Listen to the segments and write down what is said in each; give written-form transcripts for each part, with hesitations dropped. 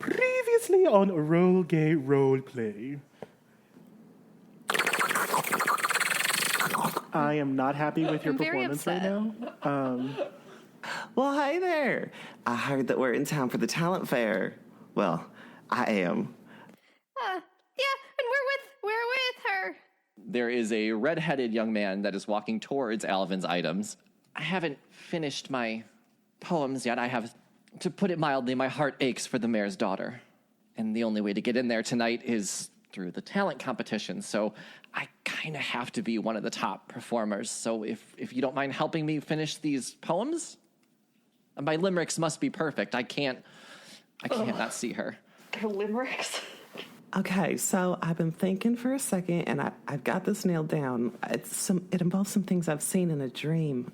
Previously on Roll Gay Roleplay. I am not happy with your performance right now. Well, hi there. I heard that we're in town for the talent fair. Well, I am. Yeah, and we're with her. There is a red-headed young man that is walking towards Alvin's items. I haven't finished my poems yet. I have, to put it mildly, my heart aches for the mayor's daughter. And the only way to get in there tonight is through the talent competition. So I kind of have to be one of the top performers. So if you don't mind helping me finish these poems, my limericks must be perfect. I can't not see her. Her limericks. Okay, so I've been thinking for a second, and I've got this nailed down. It involves some things I've seen in a dream.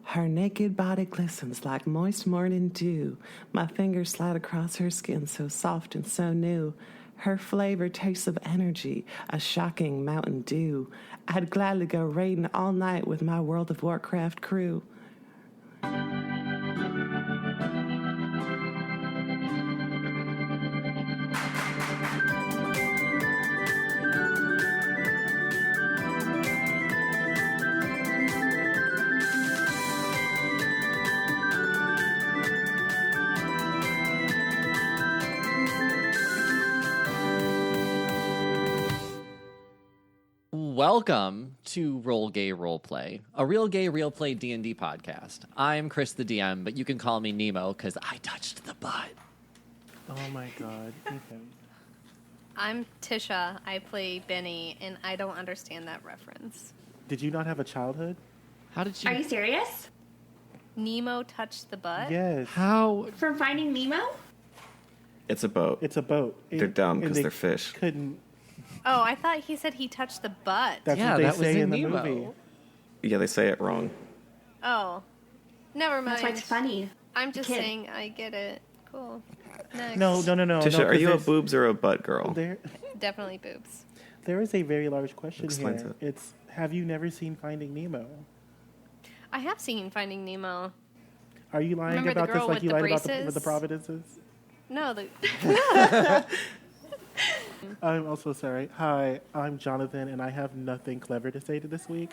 Her naked body glistens like moist morning dew. My fingers slide across her skin so soft and so new. Her flavor tastes of energy, a shocking Mountain Dew. I'd gladly go raiding all night with my World of Warcraft crew. Welcome to Roll Gay Roleplay, a real gay real play D&D podcast. I'm Chris the DM, but you can call me Nemo because I touched the butt. Oh my god. Okay. I'm Tisha. I play Benny, and I don't understand that reference. Did you not have a childhood? How did you... Are you serious? Nemo touched the butt? Yes. How... From Finding Nemo? It's a boat. It's a boat. They're dumb because and they're fish. Couldn't. Oh, I thought he said he touched the butt. That's Yeah, what they that was say in the Nemo. movie. Yeah, they say it wrong. Oh. Never mind. That's why it's funny. I'm just Kid. saying I get it. Cool. Next. No. Tisha, no, are you a 'cause boobs or a butt girl? Definitely boobs. There is a very large question Explains here. it. It's, have you never seen Finding Nemo? I have seen Finding Nemo. Are you lying Remember the about this girl like with you the lied about braces? with the Providences? No, the... I'm also sorry. Hi, I'm Jonathan, and I have nothing clever to say to this week.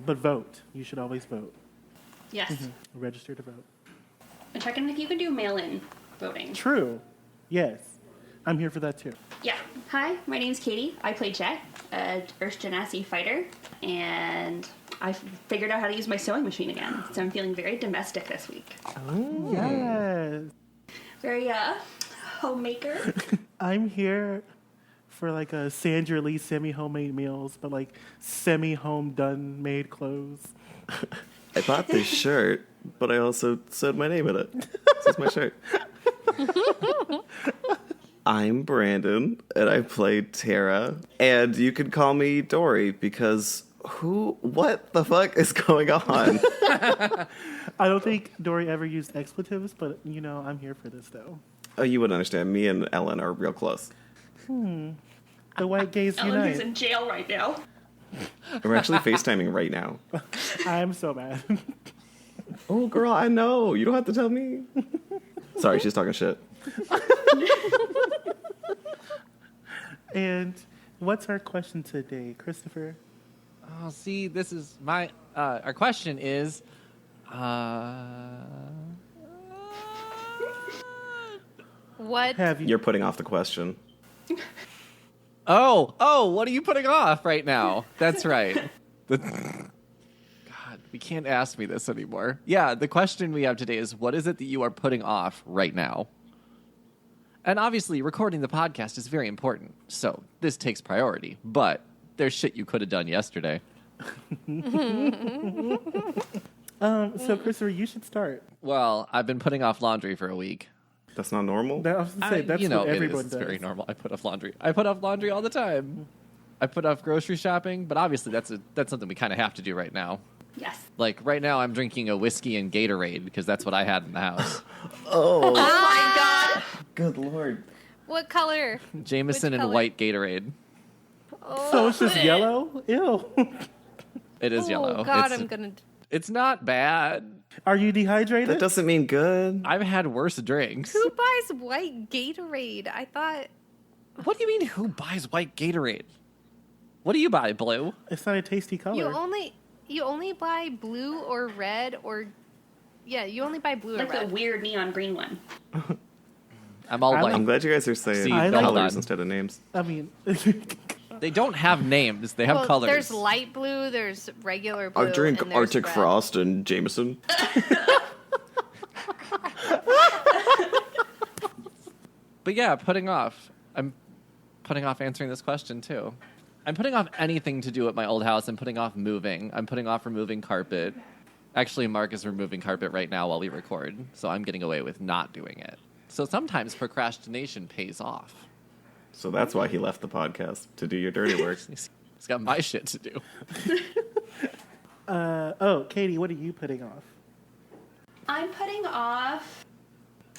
But vote. You should always vote. Yes. Register to vote. I'm checking if you can do mail-in voting. True. Yes. I'm here for that too. Yeah. Hi, my name's Katie. I play Jet, a Earth Genasi fighter, and I figured out how to use my sewing machine again. So I'm feeling very domestic this week. Oh, yes. Very, homemaker. I'm here for like a Sandra Lee semi-homemade meals, but like semi-home done made clothes. I bought this shirt, but I also sewed my name in it. This is my shirt. I'm Brandon, and I played Tara, and you can call me Dory because what the fuck is going on? I don't think Dory ever used expletives, but you know, I'm here for this though. Oh, you wouldn't understand. Me and Ellen are real close. The white gays Ellen is unite. in jail right now. We're actually FaceTiming right now. I'm so mad. Oh, girl, I know. You don't have to tell me. Sorry, she's talking shit. And what's our question today, Christopher? Oh, see, this is my... our question is... What? Have you? You're putting off the question. Oh, what are you putting off right now? That's right. God, we can't ask me this anymore. Yeah, the question we have today is, what is it that you are putting off right now? And obviously, recording the podcast is very important, so this takes priority. But there's shit you could have done yesterday. So Christopher, you should start. Well, I've been putting off laundry for a week. That's not normal? I was gonna say, that's what everyone it's does. very normal. I put off laundry. I put off laundry all the time. I put off grocery shopping, but obviously that's something we kind of have to do right now. Yes. Like right now, I'm drinking a whiskey and Gatorade because that's what I had in the house. Oh my god. Good lord. What color? Jameson and color? white Gatorade. Oh, So it's just yellow? Ew. It is oh, yellow. God, It's- I'm gonna... It's not bad. Are you dehydrated? That doesn't mean good. I've had worse drinks. Who buys white Gatorade? I thought. What do you mean, who buys white Gatorade? What do you buy, blue? It's not a tasty color. You only buy blue or red or you only buy blue Like or the red. weird neon green one. I'm all white. I'm glad you guys are saying See, I like- colors instead of names. I mean, They don't have names. They have Well, colors. there's light blue, there's regular blue. I drink and there's Arctic red. Frost and Jameson. But yeah, I'm putting off answering this question too. I'm putting off anything to do at my old house. I'm putting off moving. I'm putting off removing carpet. Actually, Mark is removing carpet right now while we record, so I'm getting away with not doing it. So sometimes procrastination pays off. So that's why he left the podcast, to do your dirty work. He's got my shit to do. Katie, what are you putting off? I'm putting off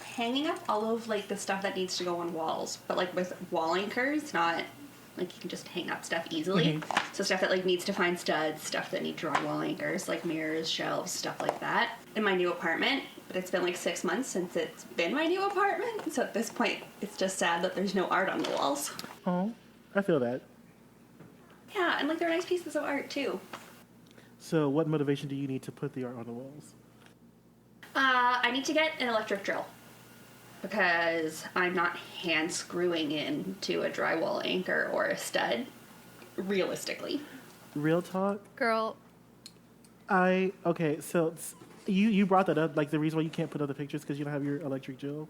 hanging up all of like the stuff that needs to go on walls, but like with wall anchors, not like you can just hang up stuff easily. So stuff that like needs to find studs, stuff that need to run wall anchors, like mirrors, shelves, stuff like that. In my new apartment, but it's been like 6 months since it's been my new apartment, so at this point it's just sad that there's no art on the walls. Oh, I feel that. Yeah, and like they're nice pieces of art too. So what motivation do you need to put the art on the walls? I need to get an electric drill because I'm not hand screwing into a drywall anchor or a stud, realistically. Real talk? Girl, So you brought that up, like the reason why you can't put other pictures because you don't have your electric drill.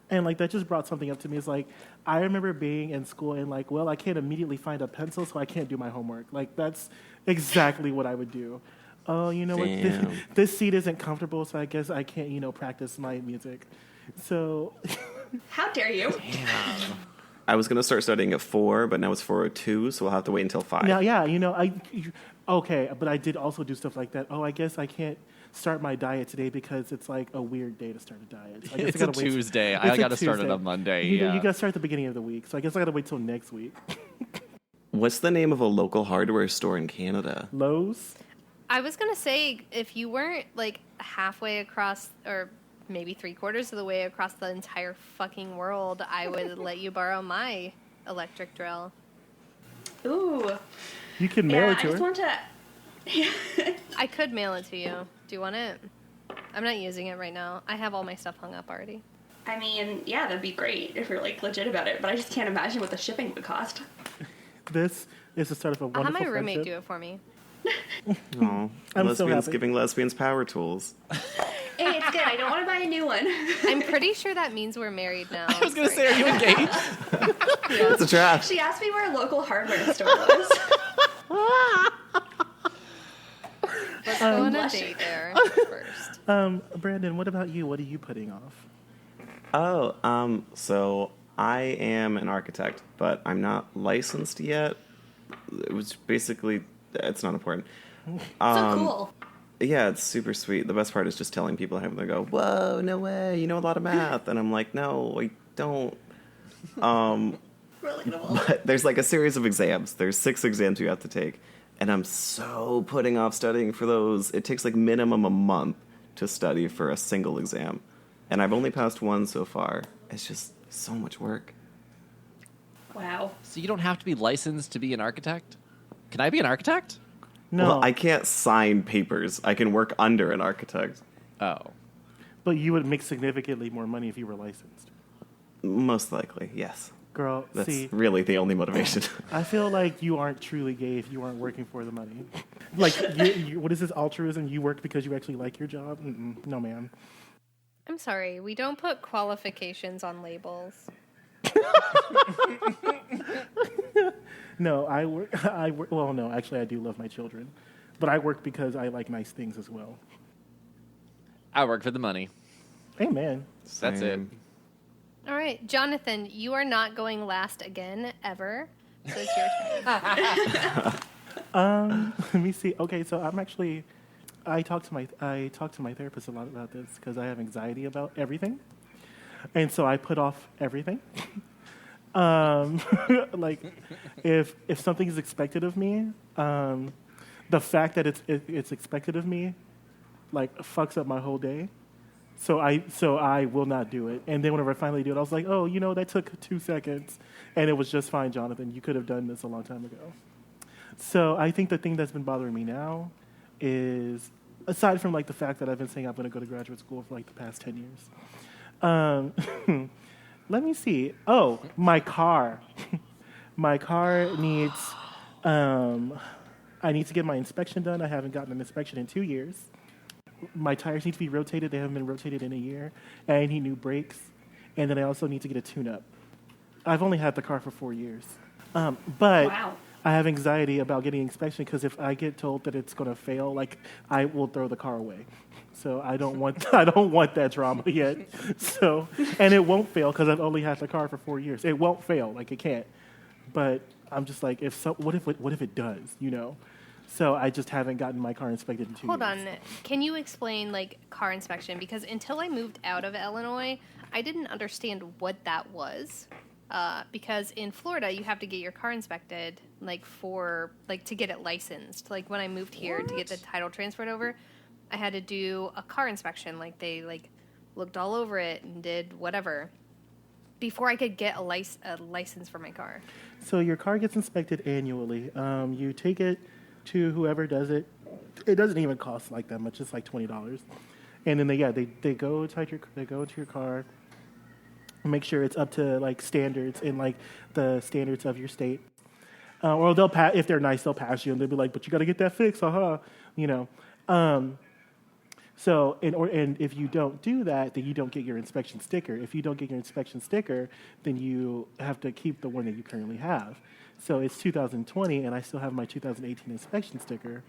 And like that just brought something up to me. It's like I remember being in school and like, well, I can't immediately find a pencil, so I can't do my homework. Like that's exactly what I would do. Oh, you know Damn. what? This seat isn't comfortable, so I guess I can't, practice my music. So How dare you? I was going to start studying at 4, but now it's 4:02, so we'll have to wait until 5. now, yeah, okay, but I did also do stuff like that. Oh, I guess I can't start my diet today because it's like a weird day to start a diet. So I guess It's I a gotta wait. Tuesday. I It's a got to start it Tuesday. on Monday. You Yeah. got to start at the beginning of the week, so I guess I got to wait till next week. What's the name of a local hardware store in Canada? Lowe's. I was gonna say if you weren't like halfway across or maybe 3/4 of the way across the entire fucking world, I would let you borrow my electric drill. Ooh. You can mail Yeah, it I to just her. want to... I could mail it to you. Do you want it? I'm not using it right now. I have all my stuff hung up already. I mean, yeah, that'd be great if you're like legit about it, but I just can't imagine what the shipping would cost. This is the start of a I'll wonderful have my roommate friendship. do it for me. Oh, I'm so lesbians happy. giving lesbians power tools. Hey, it's good. I don't want to buy a new one. I'm pretty sure that means we're married now. I was going to say, are you engaged? It's a trap. She asked me where a local hardware store was. Let's go on a blush. date there first. Brandon, what about you? What are you putting off? Oh, so I am an architect, but I'm not licensed yet. It was basically, it's not important. So cool. Yeah, it's super sweet. The best part is just telling people, having them go, "Whoa, no way, you know a lot of math," and I'm like, "No, I don't." Relatable. But there's like a series of exams. There's 6 exams you have to take, and I'm so putting off studying for those. It takes like minimum a month to study for a single exam, and I've only passed 1 so far. It's just so much work. Wow. So you don't have to be licensed to be an architect? Can I be an architect? No, Well, I can't sign papers. I can work under an architect. Oh. but you would make significantly more money if you were licensed. Most likely, yes. Girl, That's see, really the only motivation. I feel like you aren't truly gay if you aren't working for the money. Like, what is this altruism? You work because you actually like your job? No, man. I'm sorry, we don't put qualifications on labels. No, I work. Well, no, actually, I do love my children, but I work because I like nice things as well. I work for the money. Amen. That's it. Same. All right, Jonathan, you are not going last again, ever. So it's your turn. Let me see. Okay, so I'm actually. I talk to my therapist a lot about this because I have anxiety about everything, and so I put off everything. Like, if something is expected of me, the fact that it's expected of me like fucks up my whole day. So I will not do it. And then whenever I finally do it, I was like, oh, that took 2 seconds, and it was just fine, Jonathan. You could have done this a long time ago. So I think the thing that's been bothering me now is, aside from like the fact that I've been saying I'm going to go to graduate school for like the past 10 years. Let me see. Oh, my car. My car needs. I need to get my inspection done. I haven't gotten an inspection in 2 years. My tires need to be rotated. They haven't been rotated in a year. And I need new brakes. And then I also need to get a tune-up. I've only had the car for 4 years. But Wow. I have anxiety about getting an inspection because if I get told that it's going to fail, like, I will throw the car away. So I don't want that drama yet. So, and it won't fail because I've only had the car for 4 years. It won't fail, like it can't. But I'm just like, what if it does? So I just haven't gotten my car inspected in 2 years. Hold on. Can you explain like car inspection? Because until I moved out of Illinois, I didn't understand what that was. Because in Florida, you have to get your car inspected, to get it licensed. Like when I moved here to get the title transferred over, I had to do a car inspection. Like they looked all over it and did whatever before I could get a license for my car. So your car gets inspected annually. You take it to whoever does it. It doesn't even cost like that much. It's like $20, and then they go into your car. Make sure it's up to like standards and like the standards of your state, or they'll pass. If they're nice, they'll pass you, and they'll be like, "But you got to get that fixed, So, and if you don't do that, then you don't get your inspection sticker. If you don't get your inspection sticker, then you have to keep the one that you currently have. So it's 2020, and I still have my 2018 inspection sticker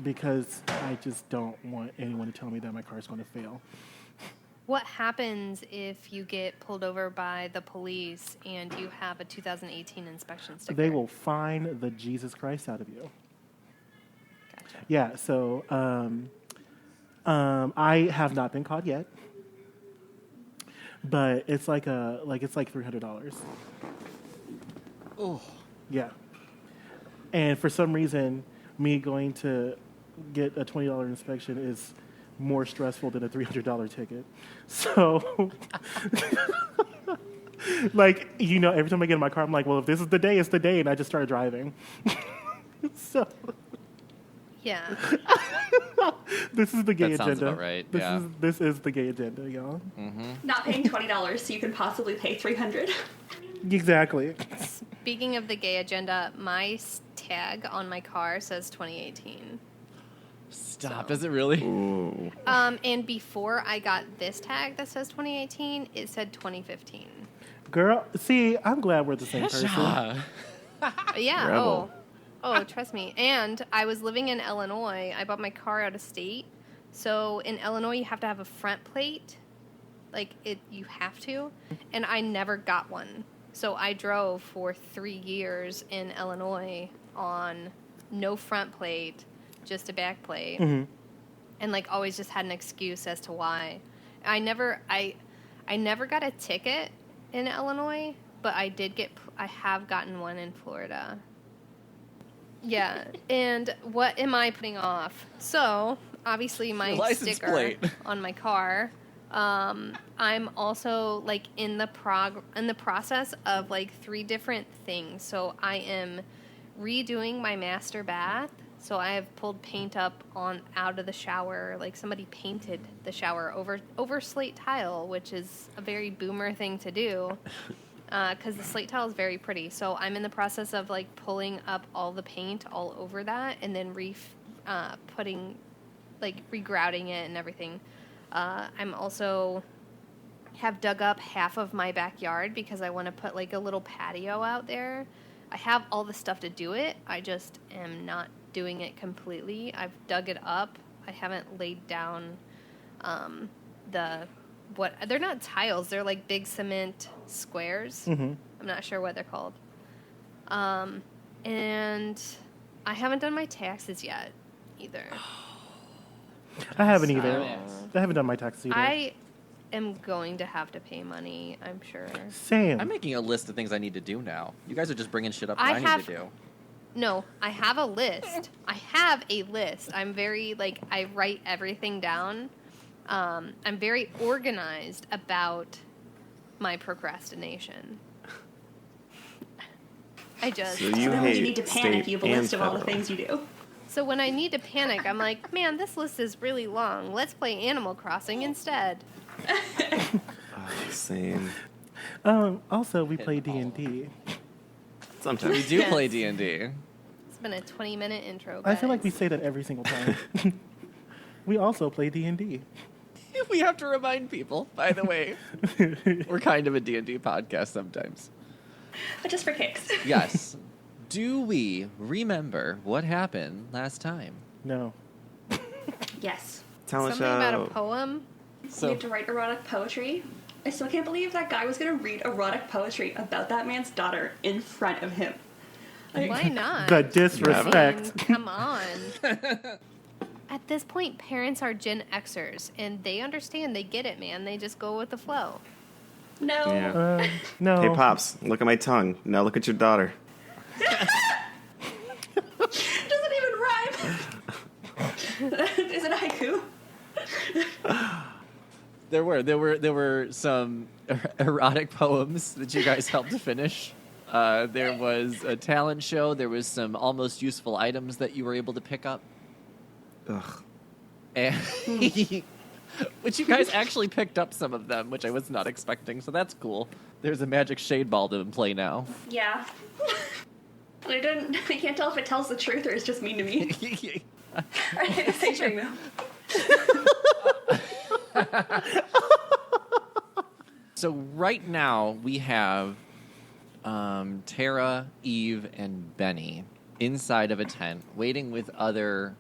because I just don't want anyone to tell me that my car is going to fail. What happens if you get pulled over by the police and you have a 2018 inspection sticker? They will fine the Jesus Christ out of you. Gotcha. Yeah, so I have not been caught yet, but it's like $300. Oh. Yeah, and for some reason, me going to get a $20 inspection is more stressful than a $300 ticket. So, every time I get in my car, I'm like, well, if this is the day, it's the day, and I just start driving. So. Yeah. This is the gay That agenda. sounds about right. This is the gay agenda, y'all. Not paying $20 so you can possibly pay $300. Exactly. Speaking of the gay agenda, my tag on my car says 2018. Stop. Does it really? Ooh. And before I got this tag that says 2018, it said 2015. Girl, see, I'm glad we're the same person. Yeah. Rebel. Oh, trust me. And I was living in Illinois. I bought my car out of state. So in Illinois, you have to have a front plate. You have to. And I never got one. So I drove for 3 years in Illinois on no front plate, just a back plate. Mm-hmm. And always just had an excuse as to why. I never got a ticket in Illinois, but I have gotten one in Florida. Yeah, and what am I putting off? So, obviously my License sticker plate. on my car. I'm also in the process of 3 different things. So I am redoing my master bath. So I have pulled paint up out of the shower. Somebody painted the shower over slate tile, which is a very boomer thing to do. Because the slate tile is very pretty. So I'm in the process of pulling up all the paint all over that and then regrouting it and everything. I'm also have dug up half of my backyard because I want to put a little patio out there. I have all the stuff to do it. I just am not doing it completely. I've dug it up. I haven't laid down they're not tiles. They're big cement squares. Mm-hmm. I'm not sure what they're called. And I haven't done my taxes yet either. I haven't either. Yes. I haven't done my taxes either. I am going to have to pay money, I'm sure. Same. I'm making a list of things I need to do now. You guys are just bringing shit up that I I need have- to do. No, I have a list. I have a list. I'm very, like, I write everything down. I'm very organized about my procrastination. I just... So you So then when you hate need to panic, state you have a and list of all the federal. things you do. So when I need to panic, I'm like, man, this list is really long. Let's play Animal Crossing instead. Same. Also, we play D&D. We Sometimes. do Yes. play D&D. It's been a 20-minute intro, I feel like we guys. say that every single time. We also play D&D. We have to remind people, by the way. We're kind of a D&D podcast sometimes. But just for kicks. Yes. Do we remember what happened last time? No. Yes. Talent Something about a show. poem. We So had to write erotic poetry. I still can't believe that guy was going to read erotic poetry about that man's daughter in front of him. Why not? The I disrespect. mean, come on. At this point, parents are Gen Xers, and they understand. They get it, man. They just go with the flow. No. Yeah. No. Hey, Pops, look at my tongue. Now look at your daughter. Doesn't even rhyme. Is it haiku? there were some erotic poems that you guys helped to finish. There was a talent show. There was some almost useful items that you were able to pick up. Ugh. And which you guys actually picked up some of them, which I was not expecting, so that's cool. There's a magic shade ball to play now. Yeah. I can't tell if it tells the truth or it's just mean to me. I hate to say chewing gum. So right now we have Tara, Eve, and Benny inside of a tent, waiting with other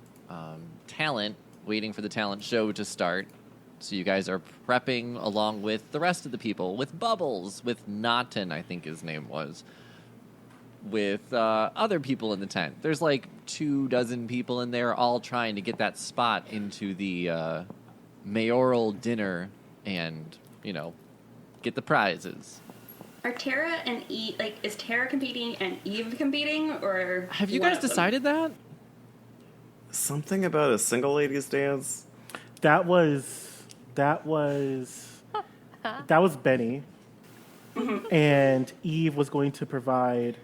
talent, waiting for the talent show to start. So you guys are prepping along with the rest of the people, with Bubbles, with Naughton, I think his name was, with other people in the tent. There's like 24 people in there, all trying to get that spot into the mayoral dinner and, you know, get the prizes. Are Tara and Eve, is Tara competing and Eve competing, or Have you one guys of them? decided that? Something about a single ladies dance? That was Benny. And Eve was going to provide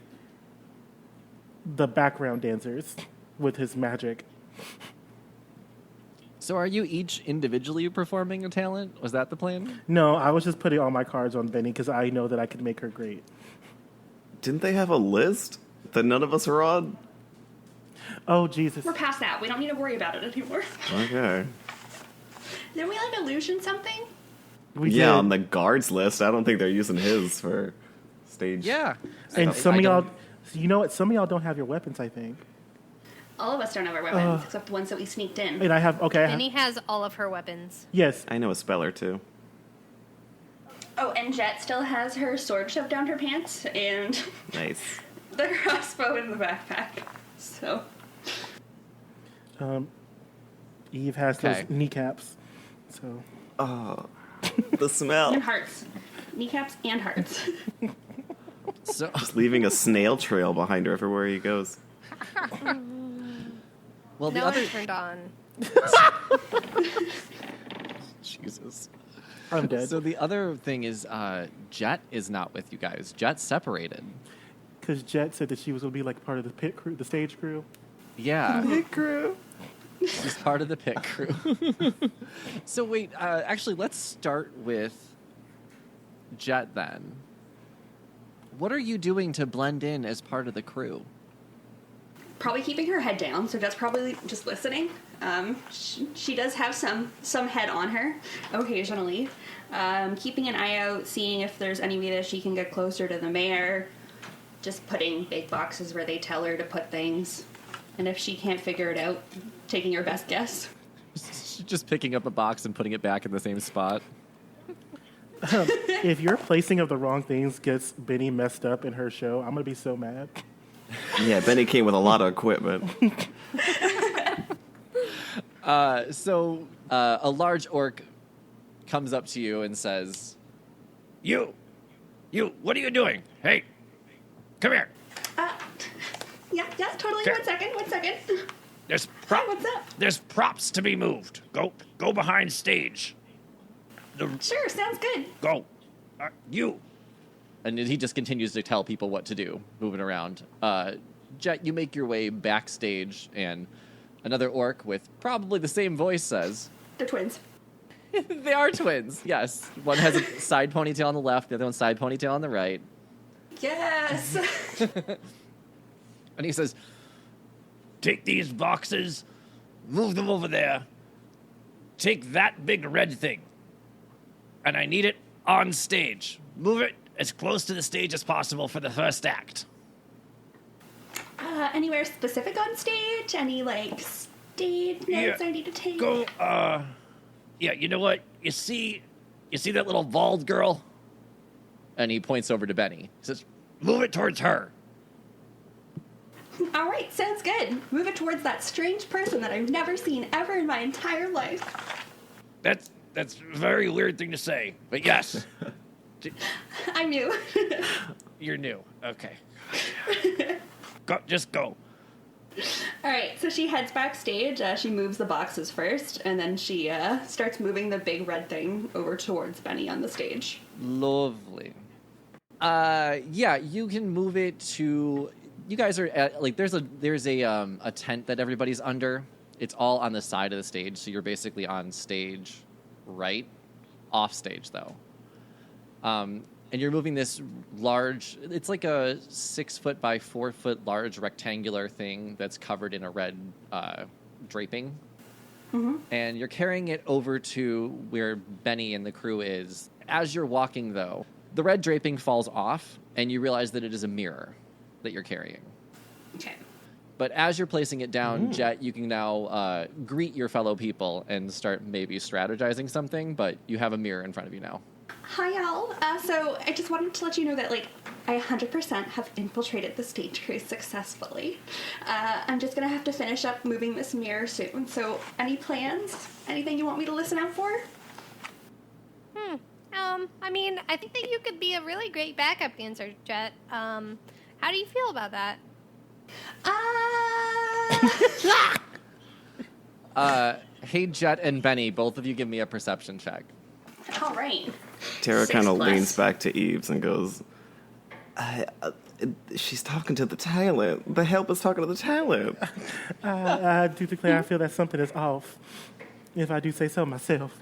the background dancers with his magic. So are you each individually performing a talent? Was that the plan? No, I was just putting all my cards on Benny because I know that I could make her great. Didn't they have a list that none of us are on? Oh, Jesus. We're past that. We don't need to worry about it anymore. Okay. Didn't we illusion something? We Yeah, did. on the guards list, I don't think they're using his for stage. Yeah. And some of I y'all, don't- you know what? Some of y'all don't have your weapons, I think. All of us don't have our weapons, except the ones that we sneaked in. And I have, okay. Benny has all of her weapons. Yes. I know a speller too. Oh, and Jet still has her sword shoved down her pants and Nice. the crossbow in the backpack. So, Eve has Okay. those kneecaps. So, Oh, the smell. and hearts. Kneecaps and hearts. So Just leaving a snail trail behind her everywhere he goes. well, the Now other I'm turned on. Jesus. I'm dead. So the other thing is, Jet is not with you guys. Jet's separated. Because Jet said that she was going to be like part of the pit crew, the stage crew. Yeah, Pit crew. she's part of the pit crew. So wait, actually, let's start with Jet then. What are you doing to blend in as part of the crew? Probably keeping her head down, so Jet's probably just listening. She does have some head on her occasionally. Keeping an eye out, seeing if there's any way that she can get closer to the mayor. Just putting big boxes where they tell her to put things. And if she can't figure it out, taking her best guess. Just picking up a box and putting it back in the same spot. If your placing of the wrong things gets Benny messed up in her show, I'm going to be so mad. Yeah, Benny came with a lot of equipment. So a large orc comes up to you and says, You, what are you doing? Hey, come here. Yeah, totally. Okay. One second. There's Hi, what's up? There's props to be moved. Go behind stage. Sure, sounds good. Go. You. And he just continues to tell people what to do, moving around. Jet, you make your way backstage, and another orc with probably the same voice says, They're twins. they are twins, yes. One has a side ponytail on the left, the other one's side ponytail on the right. Yes. And he says, take these boxes, move them over there. Take that big red thing. And I need it on stage. Move it as close to the stage as possible for the first act. Anywhere specific on stage? Any, like, stage notes I need to take? Go, yeah, you know what? You see that little bald girl? And he points over to Benny. He says, move it towards her. All right, sounds good. Move it towards that strange person that I've never seen ever in my entire life. That's a very weird thing to say, but yes. I'm new. You're new. Okay. Just go. All right, so she heads backstage. She moves the boxes first, and then she starts moving the big red thing over towards Benny on the stage. Lovely. Yeah, you can move it to... You guys are at, like, there's a tent that everybody's under. It's all on the side of the stage, so you're basically on stage right, off stage though. And you're moving this large, it's like a 6 foot by 4 foot large rectangular thing that's covered in a red draping. Mm-hmm. And you're carrying it over to where Benny and the crew is. As you're walking though, the red draping falls off and you realize that it is a mirror that you're carrying. Okay. But as you're placing it down, Jet, you can now greet your fellow people and start maybe strategizing something, but you have a mirror in front of you now. Hi, y'all. So I just wanted to let you know that, like, I 100% have infiltrated the stage crew successfully. I'm just going to have to finish up moving this mirror soon. So any plans? Anything you want me to listen out for? I mean, I think that you could be a really great backup dancer, Jet. How do you feel about that? Hey, Jet and Benny, both of you give me a perception check. All right. Tara 6 kind of plus. leans back to Eves and goes, she's talking to the talent. The help is talking to the talent. I do declare I feel that something is off, if I do say so myself.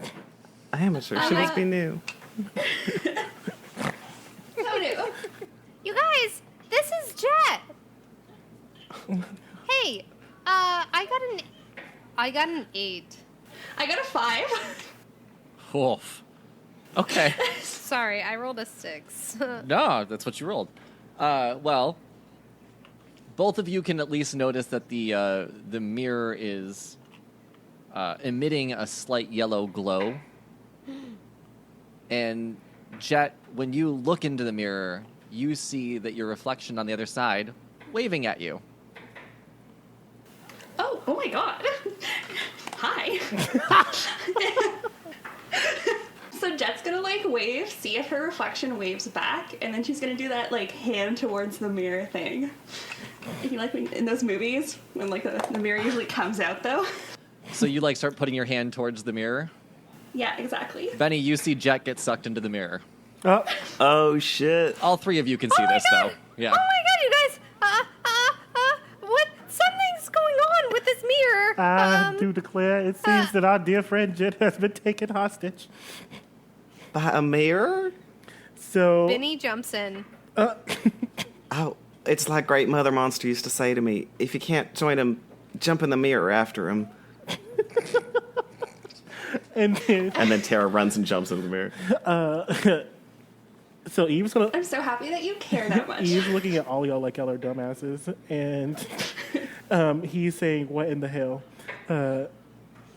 Amateur. She must be new. So new. You guys, this is Jet. Hey, I got an 8. I got a 5. Oof. Okay. Sorry, I rolled a 6. No, that's what you rolled. Well, both of you can at least notice that the mirror is emitting a slight yellow glow. And Jet, when you look into the mirror, you see that your reflection on the other side waving at you. Oh my god. Hi. So Jet's gonna, like, wave, see if her reflection waves back, and then she's gonna do that, like, hand towards the mirror thing. You like in those movies when, like, the mirror usually comes out, though? So you, like, start putting your hand towards the mirror? Yeah, exactly. Benny, you see Jet get sucked into the mirror. Oh, shit. All three of you can see this, though. Yeah. Oh my god, you guys! What? Something's going on with this mirror. I do declare it seems that our dear friend Jet has been taken hostage. By a mirror? So... Benny jumps in. Oh, it's like Great Mother Monster used to say to me, if you can't join him, jump in the mirror after him. And then Tara runs and jumps in the mirror. so Eve's gonna... I'm so happy that you care that much. Eve's looking at all y'all like y'all are dumbasses. And he's saying, what in the hell?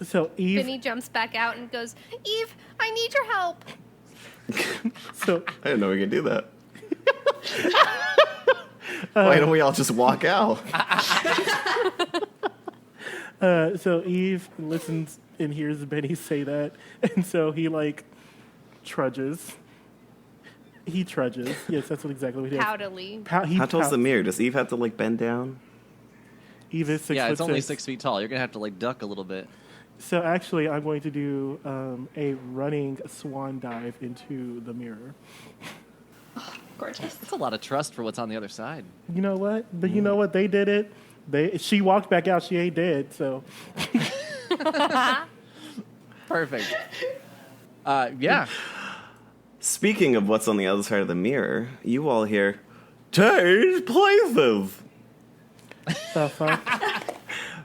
So Eve... Benny jumps back out and goes, Eve, I need your help. So I didn't know we could do that. Why don't we all just walk out? So Eve listens and hears Benny say that, and so he, like, trudges. He trudges. Yes, that's exactly what he does. Poutily. How tall's the mirror? Does Eve have to, like, bend down? Eve is 6 Yeah, foot it's only 6. 6 feet tall. You're gonna have to like duck a little bit. So actually, I'm going to do a running swan dive into the mirror. Gorgeous. That's a lot of trust for what's on the other side. You know what? But you know what? They did it. She walked back out. She ain't dead. So Perfect. Yeah. Speaking of what's on the other side of the mirror, you all hear, "Change places!" the fuck.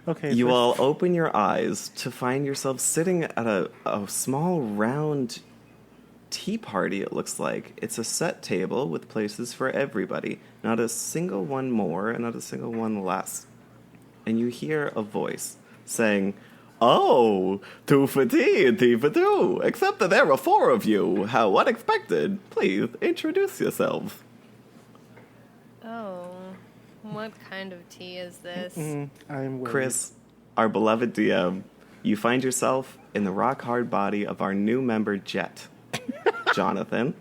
Okay. You first- all open your eyes to find yourself sitting at a small round tea party, it looks like. It's a set table with places for everybody. Not a single one more and not a single one less. And you hear a voice saying, "Oh, two for tea and tea for two. Except that there are 4 of you. How unexpected. Please introduce yourselves." Oh, what kind of tea is this? I'm worried. Chris, our beloved DM, you find yourself in the rock-hard body of our new member, Jet. Jonathan,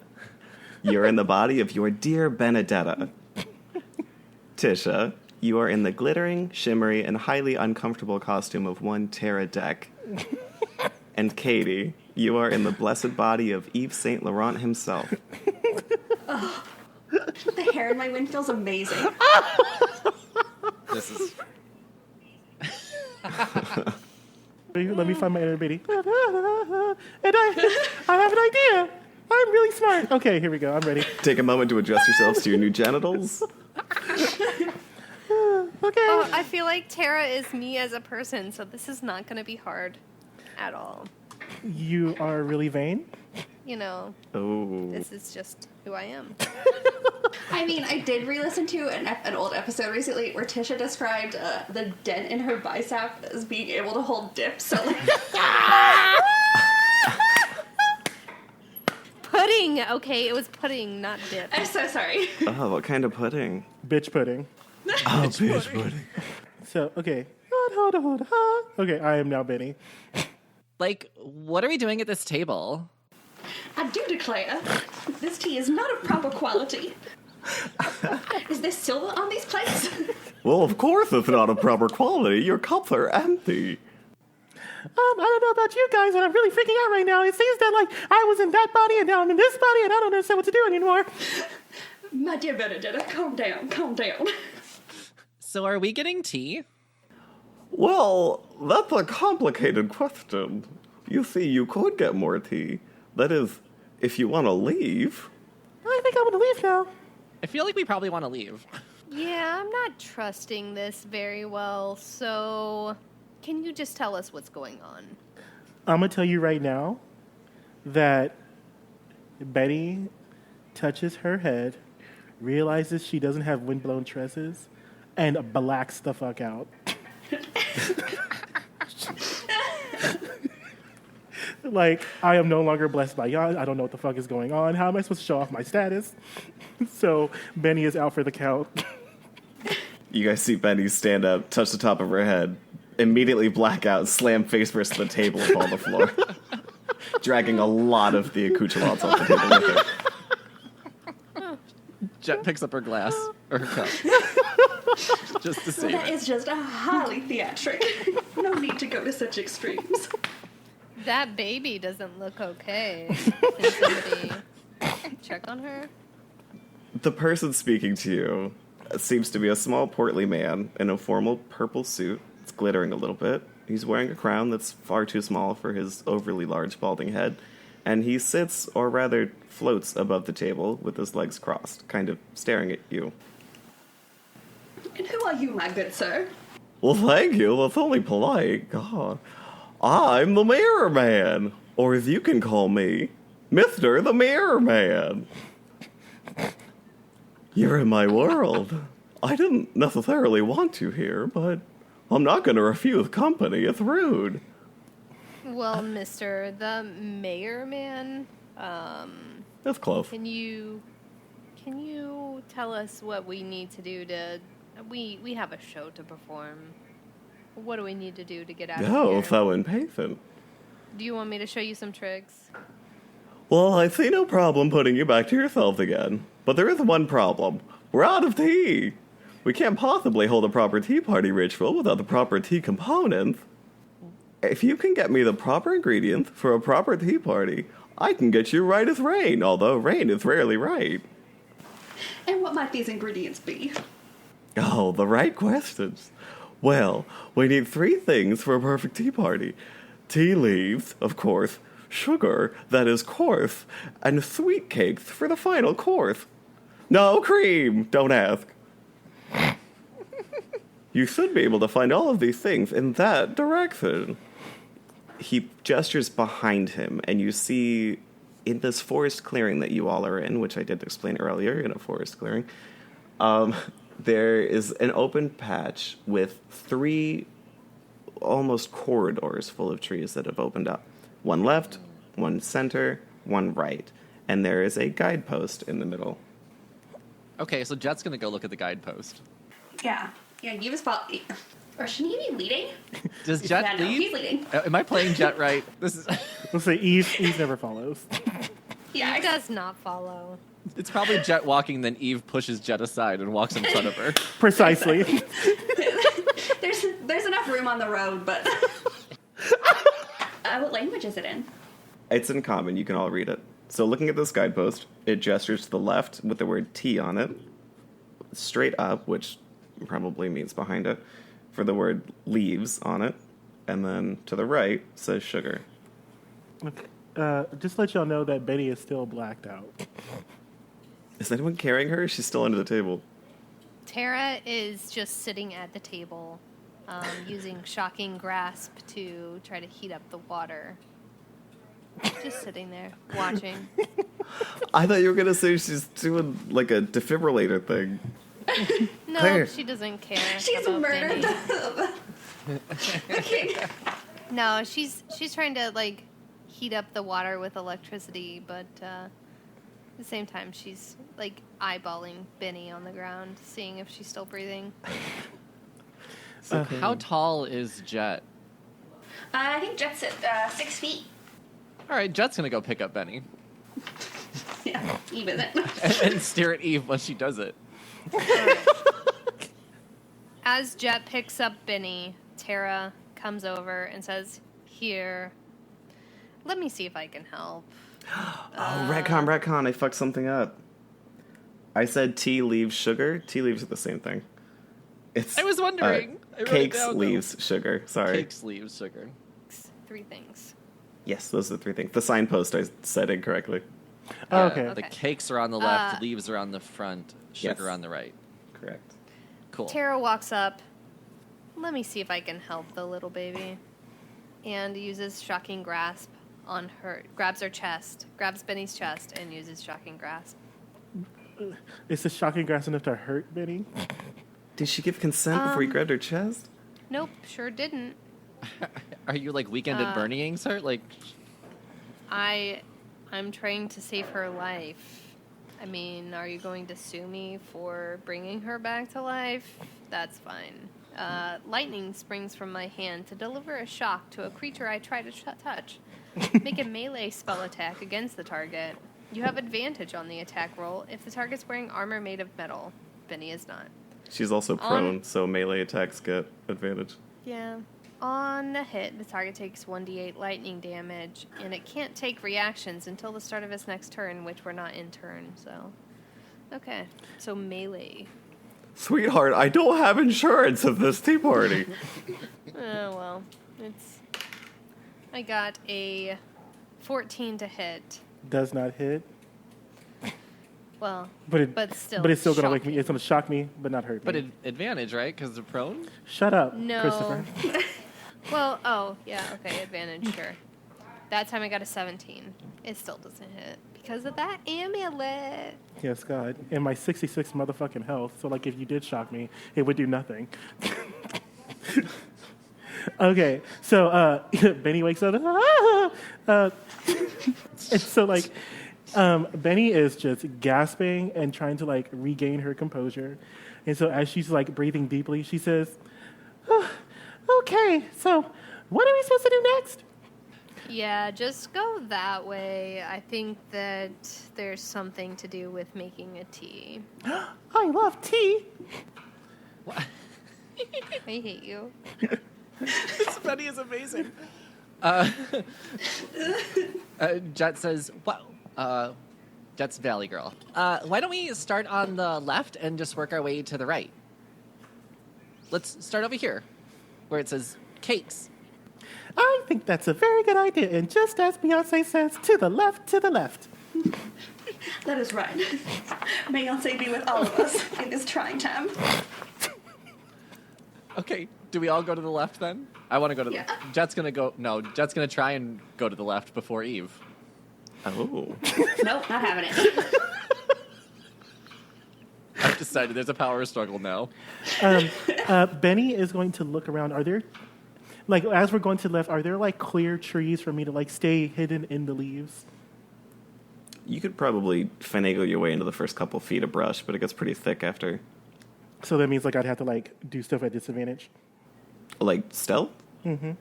you're in the body of your dear Benedetta. Tisha, you are in the glittering, shimmery, and highly uncomfortable costume of one Tara Deck. And Katie, you are in the blessed body of Yves Saint Laurent himself. The hair in my wind feels amazing. This is. Let me find my inner Betty. And I have an idea. I'm really smart. Okay, here we go. I'm ready. Take a moment to adjust yourselves to your new genitals. Okay. Oh, I feel like Tara is me as a person, so this is not going to be hard at all. You are really vain. You know, Oh. this is just who I am. I mean, I did re-listen to an old episode recently where Tisha described the dent in her bicep as being able to hold dips. So, like, Pudding! Okay, it was pudding, not dip. I'm so sorry. Oh, what kind of pudding? Bitch pudding. Oh, bitch pudding. So, okay. Okay, I am now Benny. Like, what are we doing at this table? I do declare, this tea is not of proper quality. Is there silver on these plates? Well, of course it's not of proper quality. Your cups are empty. I don't know about you guys, but I'm really freaking out right now. It seems that, like, I was in that body and now I'm in this body and I don't understand what to do anymore. My dear Benedetta, calm down, calm down. So are we getting tea? Well, that's a complicated question. You see, you could get more tea. That is, if you want to leave. I think I'm going to leave now. I feel like we probably want to leave. Yeah, I'm not trusting this very well, so can you just tell us what's going on? I'm going to tell you right now that Betty touches her head, realizes she doesn't have windblown tresses, and blacks the fuck out. Like, I am no longer blessed by y'all. I don't know what the fuck is going on. How am I supposed to show off my status? So Benny is out for the count. You guys see Benny stand up, touch the top of her head, immediately black out, slam face first to the table and fall on the floor, dragging a lot of the accoutrements off the table with her. Jet picks up her glass or her cup. Just to save That it. is just highly theatric. No need to go to such extremes. That baby doesn't look okay. Can somebody check on her? The person speaking to you seems to be a small, portly man in a formal purple suit. It's glittering a little bit. He's wearing a crown that's far too small for his overly large, balding head. And he sits, or rather floats, above the table with his legs crossed, kind of staring at you. And who are you, my good sir? Well, thank you. That's only polite. God. I'm the Mirror Man. Or as you can call me, Mr. the Mirror Man. You're in my world. I didn't necessarily want you here, but I'm not going to refuse company. It's rude. Well, Mr. the Mayor Man, That's close. can you tell us what we need to do to... We have a show to perform. What do we need to do to get out of Oh, here? so impatient. Do you want me to show you some tricks? Well, I see no problem putting you back to yourselves again. But there is one problem. We're out of tea. We can't possibly hold a proper tea party ritual without the proper tea components. If you can get me the proper ingredients for a proper tea party, I can get you right as rain, although rain is rarely right. And what might these ingredients be? Oh, the right questions. Well, we need 3 things for a perfect tea party. Tea leaves, of course, sugar, that is coarse, and sweet cakes for the final course. No cream, don't ask. You should be able to find all of these things in that direction. He gestures behind him, and you see in this forest clearing that you all are in, which I did explain earlier, in a forest clearing, there is an open patch with 3 almost corridors full of trees that have opened up. One left, one center, one right. And there is a guidepost in the middle. Okay, so Jet's gonna go look at the guidepost. Yeah. Yeah, you was or shouldn't he be leading? Does Jet Yeah, no, lead? he's leading. Am I playing Jet right? This is. Let's say Eve never follows. Yeah, He does not follow. It's probably Jet walking, then Eve pushes Jet aside and walks in front of her. Precisely. there's enough room on the road, but what language is it in? It's in common. You can all read it. So looking at this guidepost, it gestures to the left with the word tea on it. Straight up, which probably means behind it, for the word leaves on it. And then to the right says sugar. Just to let y'all know that Betty is still blacked out. Is anyone carrying her? She's still under the table. Tara is just sitting at the table, using shocking grasp to try to heat up the water. Just sitting there, watching. I thought you were going to say she's doing like a defibrillator thing. No, Claire. she doesn't care. She's about murdered Benny. the king. No, she's trying to like heat up the water with electricity, but at the same time she's like eyeballing Benny on the ground, seeing if she's still breathing. So how tall is Jet? I think Jet's at 6 feet. All right, Jet's gonna go pick up Benny Yeah, Eve isn't. and stare at Eve when she does it. As Jet picks up Benny, Tara comes over and says, "Here, let me see if I can help." Oh, retcon, I fucked something up. I said tea leaves sugar. Tea leaves are the same thing. It's I was wondering. I wrote it cakes down, though. leaves sugar. Sorry. Cakes, leaves, sugar. 3 things. Yes, those are the 3 things. The signpost I said incorrectly. Oh, okay. Okay. The cakes are on the left, leaves are on the front, sugar Yes. on the right. Correct. Cool. Tara walks up. Let me see if I can help the little baby. And uses shocking grasp on her. Grabs her chest. Grabs Benny's chest and uses shocking grasp. Is this shocking grass enough to hurt Benny? Did she give consent before you grabbed her chest? Nope, sure didn't. Are you like Weekend at Bernieing her? Like, I'm trying to save her life. I mean, are you going to sue me for bringing her back to life? That's fine. Lightning springs from my hand to deliver a shock to a creature I try to touch. Make a melee spell attack against the target. You have advantage on the attack roll if the target's wearing armor made of metal. Benny is not. She's also prone, so melee attacks get advantage. Yeah. On a hit, the target takes 1d8 lightning damage, and it can't take reactions until the start of its next turn, which we're not in turn, so... Okay, so melee. Sweetheart, I don't have insurance at this tea party. Oh, well, it's... I got a 14 to hit. Does not hit. Well, But still. But it's still gonna wake me. shocking. It's gonna shock me, but not hurt but me. advantage, right? Because they're prone. Shut up, No. Christopher. Well, oh, yeah, okay, advantage, sure. That time I got a 17. It still doesn't hit because of that amulet. Yes, God. And my 66 motherfucking health. So, like, if you did shock me, it would do nothing. Okay, so Benny wakes up. And so, like, Benny is just gasping and trying to, like, regain her composure. And so as she's, like, breathing deeply, she says, okay, so what are we supposed to do next? Yeah, just go that way. I think that there's something to do with making a tea. I love tea. I hate you. This Benny is amazing. Jet says, "Wow." Jet's Valley Girl. Why don't we start on the left and just work our way to the right? Let's start over here, where it says cakes. I think that's a very good idea. And just as Beyonce says, to the left, to the left. That is right. May Beyonce be with all of us in this trying time. Okay, do we all go to the left then? I want to go to Yeah. Jet's gonna go. No, Jet's gonna try and go to the left before Eve. Oh. Nope, not having it. I've decided there's a power struggle now. Benny is going to look around. Are there, like, as we're going to the left, are there, like, clear trees for me to, like, stay hidden in the leaves? You could probably finagle your way into the first couple feet of brush, but it gets pretty thick after. So that means, like, I'd have to, like, do stuff at disadvantage. Like stealth? Mm-hmm.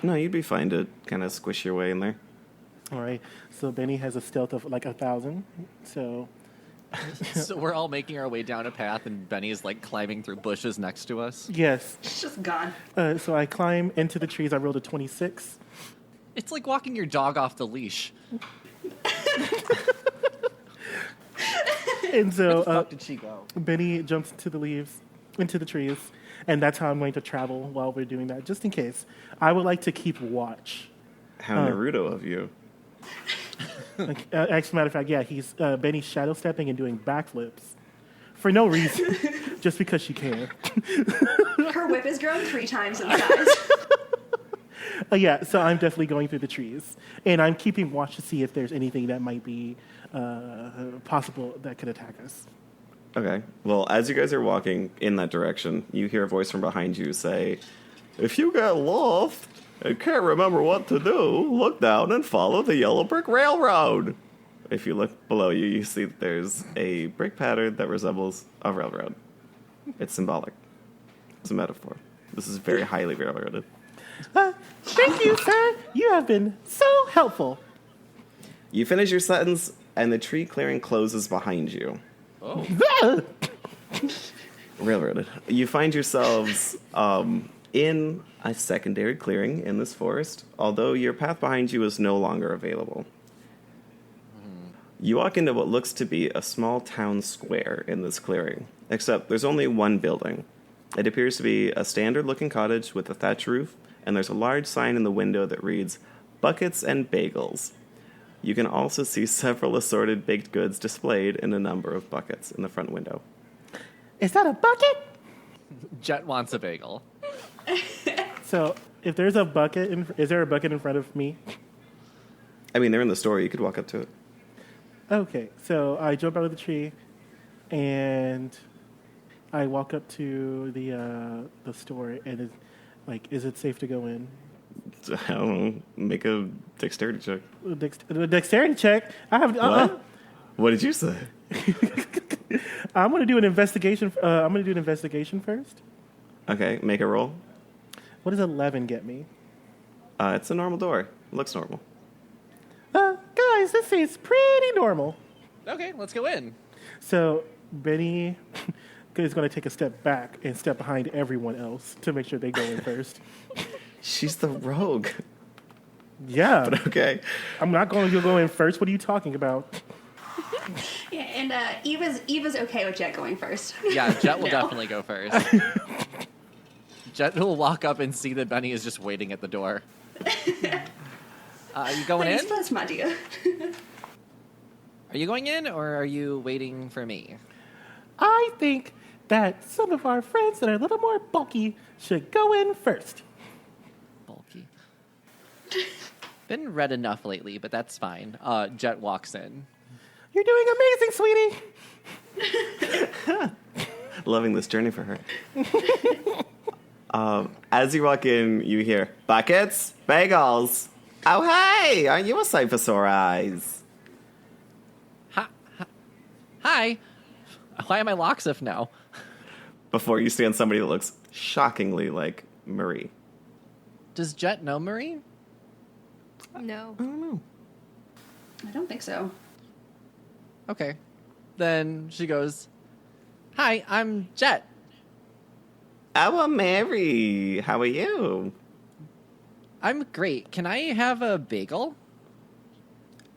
No, you'd be fine to kind of squish your way in there. All right. So Benny has a stealth of, like, 1,000. So, So we're all making our way down a path, and Benny is like climbing through bushes next to us. yes. It's just gone. So I climb into the trees. I rolled a 26. It's like walking your dog off the leash. And so Fuck did she go? Benny jumps into the leaves, into the trees, and that's how I'm going to travel while we're doing that, just in case. I would like to keep watch. How Naruto of you. Like, as a matter of fact, yeah, he's Benny's shadow stepping and doing backflips for no reason, just because she can. Her whip has grown 3 times in size. Yeah, so I'm definitely going through the trees, and I'm keeping watch to see if there's anything that might be possible that could attack us. Okay. Well, as you guys are walking in that direction, you hear a voice from behind you say, "If you get lost and can't remember what to do, look down and follow the yellow brick railroad." If you look below you, you see that there's a brick pattern that resembles a railroad. It's symbolic. It's a metaphor. This is very highly railroaded. Thank you, sir. You have been so helpful. You finish your sentence, and the tree clearing closes behind you. Ah! Railroaded. You find yourselves in a secondary clearing in this forest, although your path behind you is no longer available. You walk into what looks to be a small town square in this clearing, except there's only one building. It appears to be a standard-looking cottage with a thatch roof, and there's a large sign in the window that reads, "Buckets and Bagels." You can also see several assorted baked goods displayed in a number of buckets in the front window. Is that a bucket? Jet wants a bagel. So, if there's a bucket, is there a bucket in front of me? I mean, they're in the store. You could walk up to it. Okay, so I jump out of the tree, and I walk up to the store, and it's like, is it safe to go in? I don't know. Make a dexterity check. Dexterity check. I have. What? What did you say? I'm gonna do an investigation. I'm gonna do an investigation first. Okay, make a roll. What does 11 get me? It's a normal door. Looks normal. Guys, this seems pretty normal. Okay, let's go in. So Benny is going to take a step back and step behind everyone else to make sure they go in first. She's the rogue. Yeah. But okay. I'm not going to go in first. What are you talking about? Yeah, and Eva's okay with Jet going first. Yeah, Jet will No. definitely go first. Jet will walk up and see that Benny is just waiting at the door. Are you going in? That's my dear. Are you going in, or are you waiting for me? I think that some of our friends that are a little more bulky should go in first. Bulky. Been read enough lately, but that's fine. Jet walks in. You're doing amazing, sweetie. Loving this journey for her. As you walk in, you hear, "Buckets, bagels. Oh, hey, aren't you a sight for sore eyes?" Hi. Why am I Locksif now? Before you stand somebody that looks shockingly like Marie. Does Jet know Marie? No. I don't know. I don't think so. Okay. Then she goes, "Hi, I'm Jet." Well, Mary, how are you? I'm great. Can I have a bagel?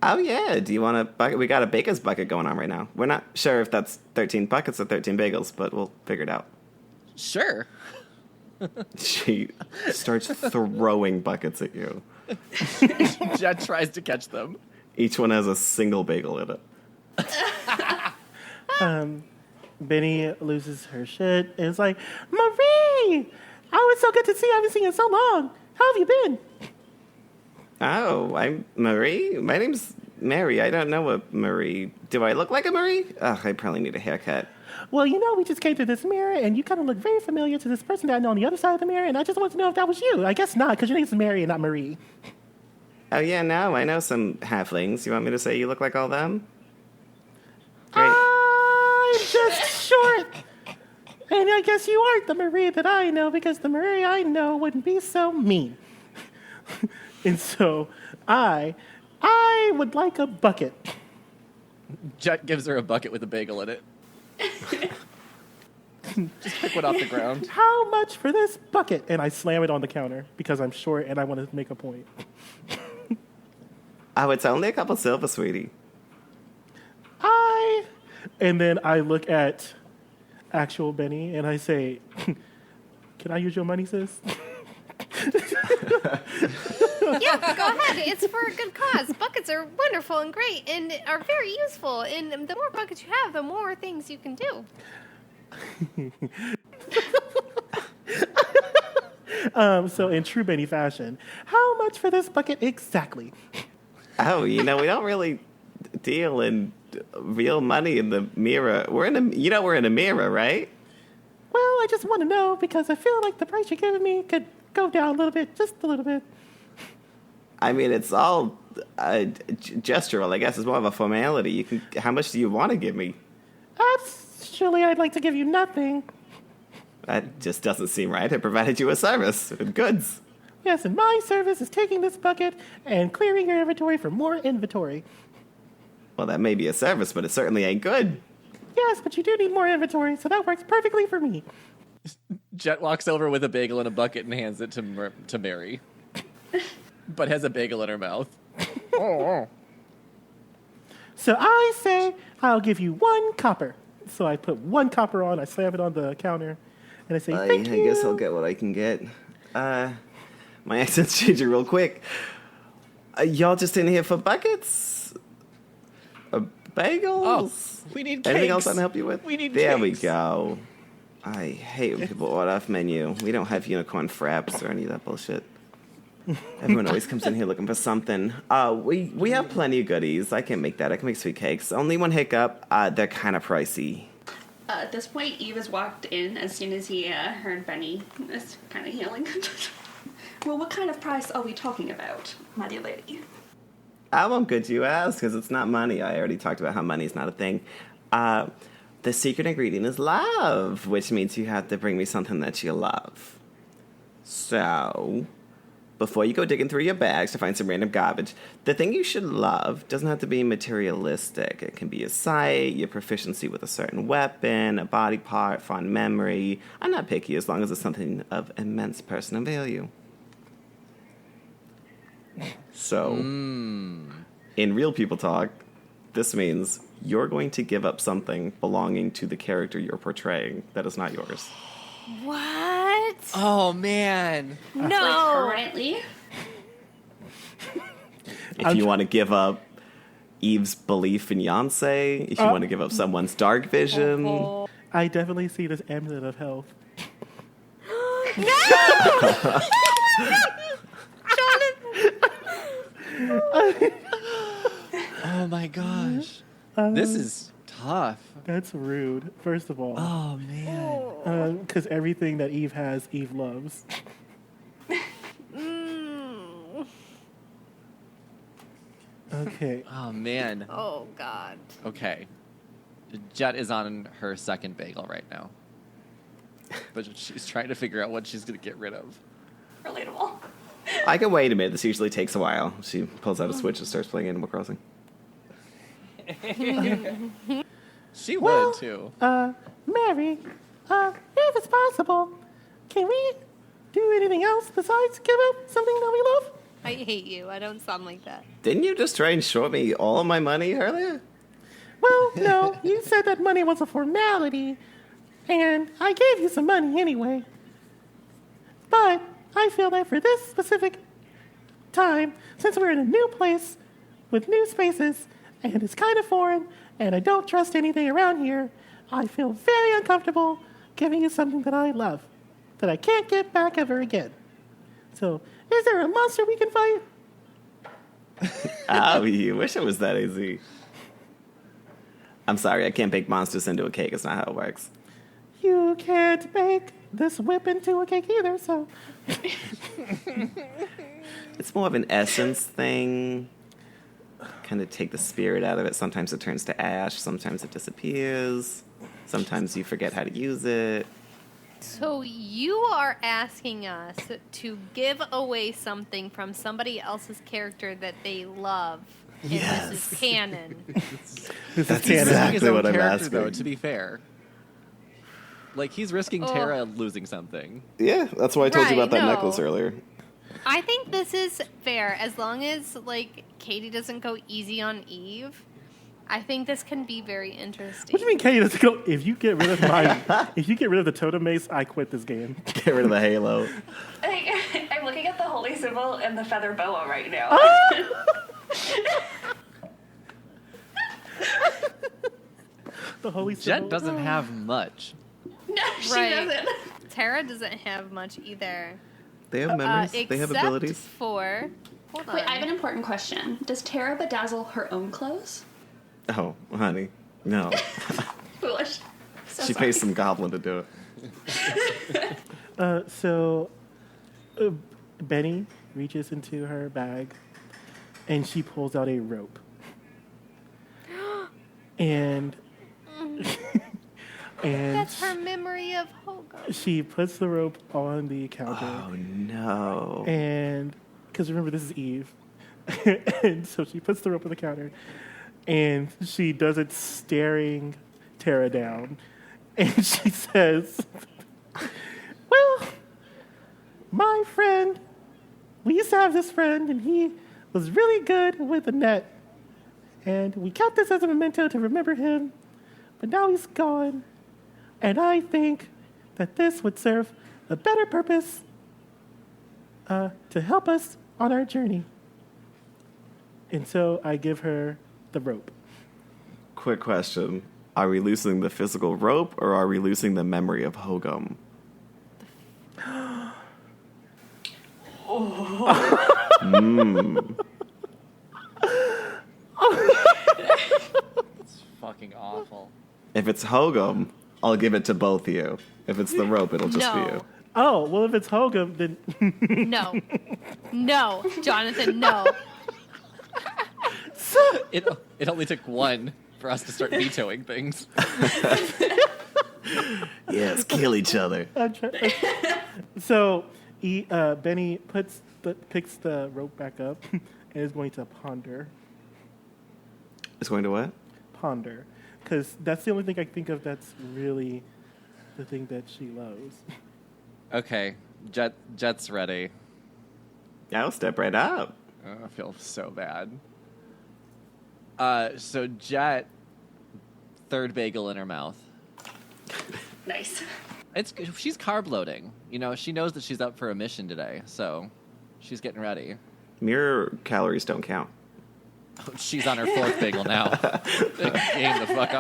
Oh, yeah. Do you want a bucket? We got a baker's bucket going on right now. We're not sure if that's 13 buckets or 13 bagels, but we'll figure it out. Sure. She starts throwing buckets at you. Jet tries to catch them. Each one has a single bagel in it. Benny loses her shit and it's like, Marie! Oh, it's so good to see you. I haven't seen you in so long. How have you been? Oh, I'm Marie? My name's Mary. I don't know a Marie. Do I look like a Marie? Ugh, I probably need a haircut. Well, we just came to this mirror and you kind of look very familiar to this person that I know on the other side of the mirror, and I just wanted to know if that was you. I guess not, because your name's Mary and not Marie. Oh, yeah, no, I know some halflings. You want me to say you look like all them? Great. I'm just short. And I guess you aren't the Marie that I know, because the Marie I know wouldn't be so mean. And so I would like a bucket. Jet gives her a bucket with a bagel in it. Just pick one off the ground. How much for this bucket? And I slam it on the counter because I'm short and I want to make a point. Oh, it's only a couple silver, sweetie. And then I look at actual Benny and I say, can I use your money, sis? Yeah, go ahead. It's for a good cause. Buckets are wonderful and great and are very useful. And the more buckets you have, the more things you can do. So in true Benny fashion, how much for this bucket exactly? Oh, we don't really deal in real money in the mirror. We're in a mirror, right? Well, I just want to know because I feel like the price you're giving me could go down a little bit, just a little bit. I mean, it's all gestural. I guess it's more of a formality. How much do you want to give me? Actually, I'd like to give you nothing. That just doesn't seem right. I provided you a service with goods. Yes, and my service is taking this bucket and clearing your inventory for more inventory. Well, that may be a service, but it certainly ain't good. Yes, but you do need more inventory, so that works perfectly for me. Jet walks over with a bagel and a bucket and hands it to Mary. But has a bagel in her mouth. So I say, I'll give you 1 copper. So I put 1 copper on, I slam it on the counter, and I say, thank you. I guess I'll get what I can get. My accent's changing real quick. Y'all just in here for buckets? Bagels? Oh, we need cakes. Anything else I can help you with? We need There cakes. we go. I hate when people order off menu. We don't have unicorn fraps or any of that bullshit. Everyone always comes in here looking for something. We have plenty of goodies. I can make that. I can make sweet cakes. Only one hiccup. They're kind of pricey. At this point, Eve has walked in as soon as he heard Benny is kind of yelling. Well, what kind of price are we talking about, my dear lady? I'm good you ask, because it's not money. I already talked about how money's not a thing. The secret ingredient is love, which means you have to bring me something that you love. So, before you go digging through your bags to find some random garbage, the thing you should love doesn't have to be materialistic. It can be a sight, your proficiency with a certain weapon, a body part, fond memory. I'm not picky as long as it's something of immense personal value. So, in real people talk, this means you're going to give up something belonging to the character you're portraying that is not yours. What? Oh, man. Like No. permanently? If you want to give up Eve's belief in Yonsei, if you want to give up someone's dark vision, I definitely see this amulet of health. Oh, my gosh. This is tough. That's rude, first of all. Oh, man. Because everything that Eve has, Eve loves. Okay. Oh, man. Oh, God. Okay. Jet is on her second bagel right now. But she's trying to figure out what she's going to get rid of. Relatable. I can wait a minute. This usually takes a while. She pulls out a Switch and starts playing Animal Crossing. She would, too. Mary, if it's possible, can we do anything else besides give up something that we love? I hate you. I don't sound like that. Didn't you just try and short me all of my money earlier? Well, no, you said that money was a formality, and I gave you some money anyway. But I feel that for this specific time, since we're in a new place with new spaces, and it's kind of foreign, and I don't trust anything around here, I feel very uncomfortable giving you something that I love, that I can't get back ever again. So, is there a monster we can fight? Oh, you wish it was that easy. I'm sorry, I can't bake monsters into a cake. It's not how it works. You can't make this whip into a cake either, so... It's more of an essence thing. Kind of take the spirit out of it. Sometimes it turns to ash. Sometimes it disappears. Sometimes you forget how to use it. So you are asking us to give away something from somebody else's character that they love. And Yes. this is canon. That's He's risking his exactly own what I'm character, asking. though, to be fair. Like, he's risking Oh. Tara losing something. Yeah, that's why I told you Right, about that no. necklace earlier. I think this is fair as long as like Katie doesn't go easy on Eve. I think this can be very interesting. What do you mean, Katie? Let's go. If you get rid of if you get rid of the totem mace, I quit this game. Get rid of the halo. I'm looking at the holy symbol and the feather boa right now. The holy Jet symbol. doesn't have much. No, she Right. doesn't. Tara doesn't have much either. They have memories. They have Except abilities. for hold on. Wait, I have an important question. Does Tara bedazzle her own clothes? Oh, honey. No. Foolish. So She sorry. pays some goblin to do it. So, Benny reaches into her bag, and she pulls out a rope. and That's her memory of Hogo. she puts the rope on the counter. Oh, no. And because remember, this is Eve. And so she puts the rope on the counter, and she does it staring Tara down. And she says, well, my friend, we used to have this friend, and he was really good with the net. And we kept this as a memento to remember him, but now he's gone. And I think that this would serve a better purpose to help us on our journey. And so I give her the rope. Quick question. Are we losing the physical rope, or are we losing the memory of Hogum? It's fucking awful. If it's Hogum, I'll give it to both of you. If it's the rope, it'll just be No. you. Oh, well, if it's Hogum, then No. No, Jonathan, no. It only took one for us to start vetoing things. Yes, kill each other. So Benny picks the rope back up and is going to ponder. It's going to what? Ponder. Because that's the only thing I think of that's really the thing that she loves. Okay, Jet's ready. I'll step right up. Oh, I feel so bad. So Jet, third bagel in her mouth. Nice. She's carb loading. You know, she knows that she's up for a mission today, so she's getting ready. Mirror calories don't count. She's on her fourth bagel now. Game the fuck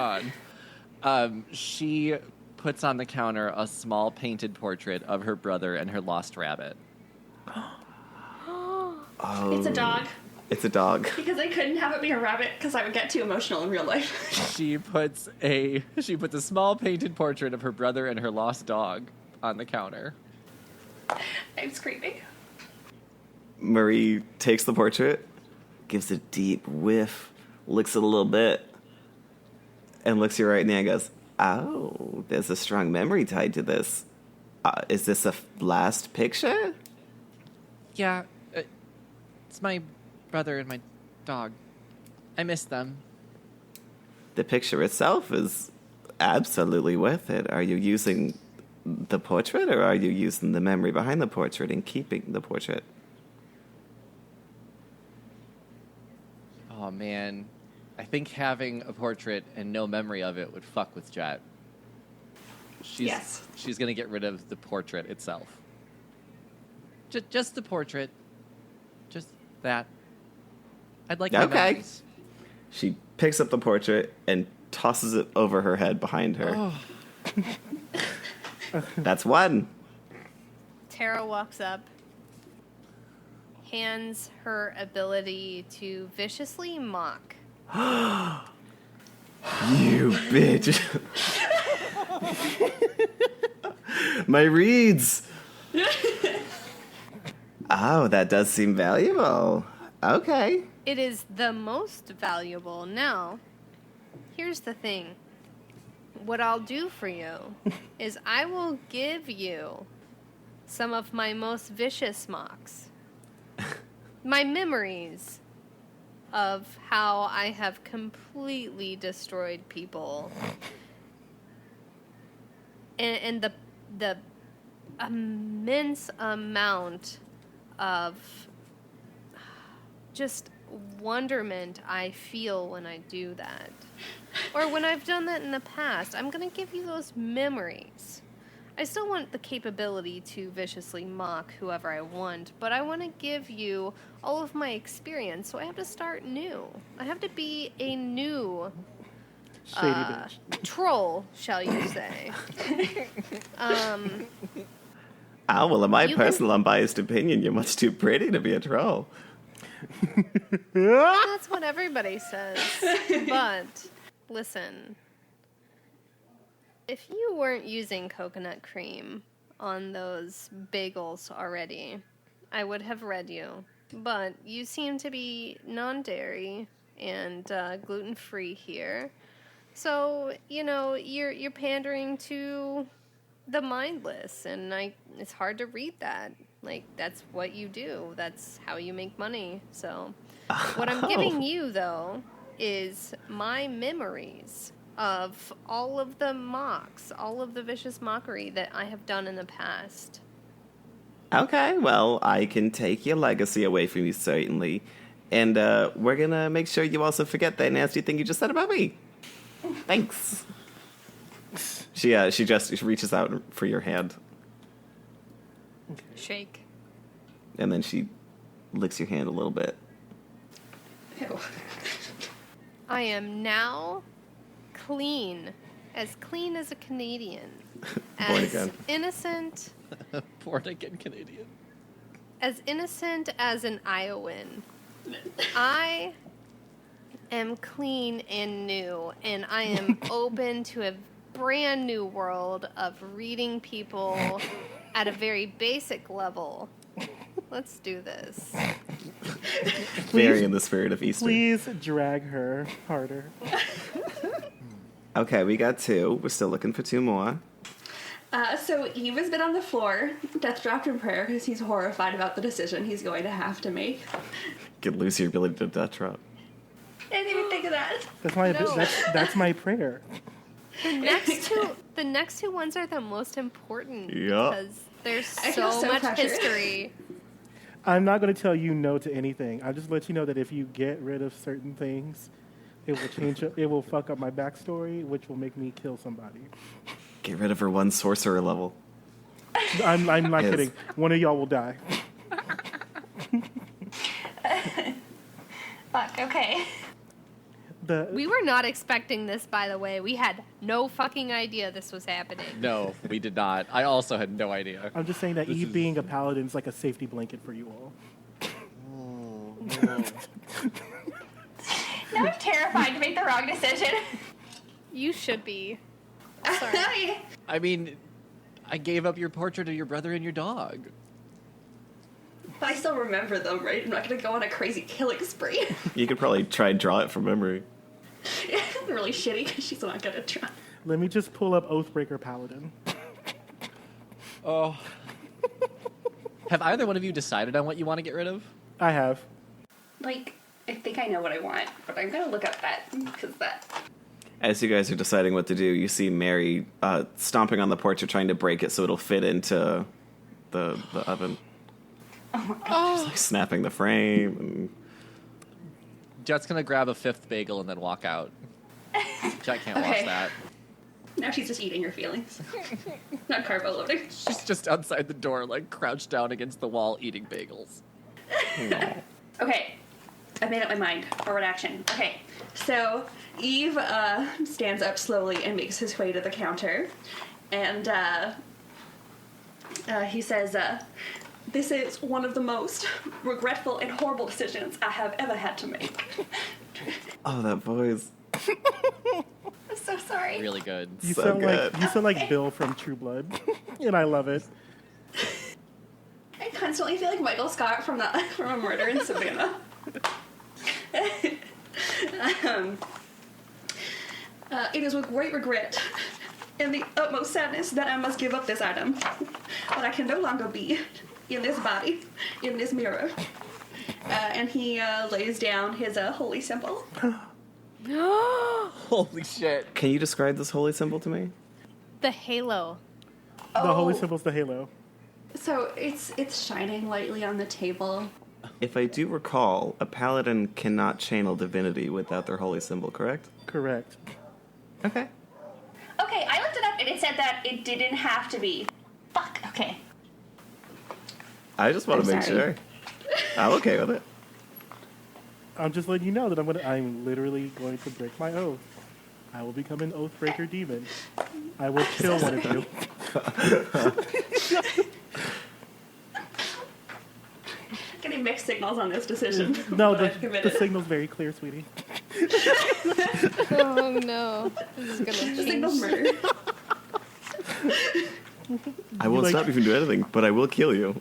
on. She puts on the counter a small painted portrait of her brother and her lost rabbit. Oh, It's a dog. It's a dog. Because I couldn't have it be a rabbit because I would get too emotional in real life. She puts a small painted portrait of her brother and her lost dog on the counter. I'm screaming. Marie takes the portrait, gives a deep whiff, licks it a little bit, and looks you right in the eye and goes, oh, there's a strong memory tied to this. Is this a last picture? Yeah, it's my brother and my dog. I miss them. The picture itself is absolutely worth it. Are you using the portrait, or are you using the memory behind the portrait and keeping the portrait? Oh man, I think having a portrait and no memory of it would fuck with Jet. Yes. She's gonna get rid of the portrait itself. Just the portrait. Just that. I'd like my Okay. memories. She picks up the portrait and tosses it over her head behind her. Oh. That's one. Tara walks up, hands her ability to viciously mock. You bitch. My reeds. Oh, that does seem valuable. Okay. It is the most valuable. Now, here's the thing. What I'll do for you is I will give you some of my most vicious mocks. My memories of how I have completely destroyed people. And the immense amount of just wonderment I feel when I do that. Or when I've done that in the past. I'm going to give you those memories. I still want the capability to viciously mock whoever I want, but I want to give you all of my experience, so I have to start new. I have to be a new Shady bitch. troll, shall you say. Oh, well, in my You can- personal unbiased opinion, you're much too pretty to be a troll. That's what everybody says. But listen, if you weren't using coconut cream on those bagels already, I would have read you. But you seem to be non-dairy and gluten-free here. So, you're pandering to the mindless, and it's hard to read that. Like, that's what you do. That's how you make money. So, what I'm giving you, though, is my memories of all of the mocks, all of the vicious mockery that I have done in the past. Okay, well, I can take your legacy away from you, certainly. And we're going to make sure you also forget that nasty thing you just said about me. Thanks. She just reaches out for your hand, Shake. and then she licks your hand a little bit. Ew. I am now clean as a Canadian. Born As again. innocent, Born again Canadian. as innocent as an Iowan. I am clean and new, and I am open to a brand new world of reading people at a very basic level. Let's do this. Very in the spirit of Easter. Please drag her harder. Okay, we got two. We're still looking for two more. So Eve has been on the floor, death dropped in prayer because he's horrified about the decision he's going to have to make. Could lose your ability to death drop. I didn't even think of that. That's my No. that's my prayer. The next two ones are the most important Yeah. because there's I feel so so much pressured. history. I'm not going to tell you no to anything. I'll just let you know that if you get rid of certain things, it will change. It will fuck up my backstory, which will make me kill somebody. Get rid of her one sorcerer level. I'm not Yes. kidding. One of y'all will die. Fuck, okay. We were not expecting this, by the way. We had no fucking idea this was happening. No, we did not. I also had no idea. I'm just saying that Eve being a paladin is like a safety blanket for you all. Now I'm terrified to make the wrong decision. You should be. Sorry. Sorry. I mean, I gave up your portrait of your brother and your dog. But I still remember them, right? I'm not going to go on a crazy killing spree. You could probably try and draw it from memory. Really shitty because she's not going to try. Let me just pull up Oathbreaker Paladin. Oh. Have either one of you decided on what you want to get rid of? I have. Like, I think I know what I want, but I'm going to look up that because that. As you guys are deciding what to do, you see Mary stomping on the porch or trying to break it so it'll fit into the oven. She's like snapping the frame. And... Jet's gonna grab a fifth bagel and then walk out. Jet can't watch that. Now she's just eating her feelings. Not carbo loading. She's just outside the door, like crouched down against the wall, eating bagels. Okay, I've made up my mind. Forward action. Okay, so Eve stands up slowly and makes his way to the counter, and he says, "This is one of the most regretful and horrible decisions I have ever had to make." Oh, that voice. I'm so sorry. Really good. You So sound good. like Bill from True Blood, and I love it. I constantly feel like Michael Scott from A Murder in Savannah. It is with great regret and the utmost sadness that I must give up this item, but I can no longer be in this body, in this mirror. And he lays down his holy symbol. Holy shit. Can you describe this holy symbol to me? The halo. The holy Oh. symbol's the halo. So it's shining lightly on the table. If I do recall, a paladin cannot channel divinity without their holy symbol, correct? Correct. Okay. Okay, I looked it up and it said that it didn't have to be. Fuck, okay. I just want I'm to make sorry. sure. I'm okay with it. I'm just letting you know that I'm literally going to break my oath. I will become an Oathbreaker demon. I will kill one of you. Getting mixed signals on this decision. No, but I've the committed. signal's very clear, sweetie. Oh no. This is gonna The signal's change. murder. I won't like- stop you from doing anything, but I will kill you.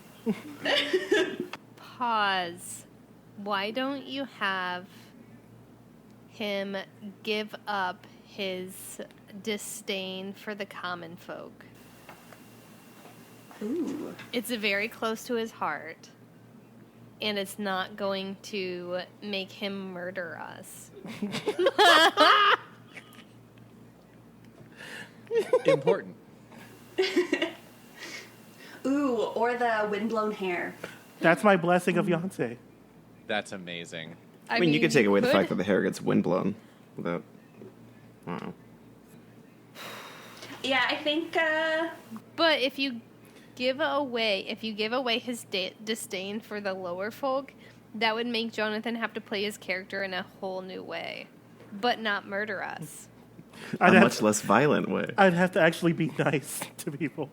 Pause. Why don't you have him give up his disdain for the common folk? Ooh. It's very close to his heart, and it's not going to make him murder us. Important. Ooh, or the windblown hair. That's my blessing of Yonsei. That's amazing. I mean, you could take away the fact that the hair gets windblown without... I don't know. Yeah, I think, But if you give away his disdain for the lower folk, that would make Jonathan have to play his character in a whole new way, but not murder us. I'd A have, much less violent way. I'd have to actually be nice to people.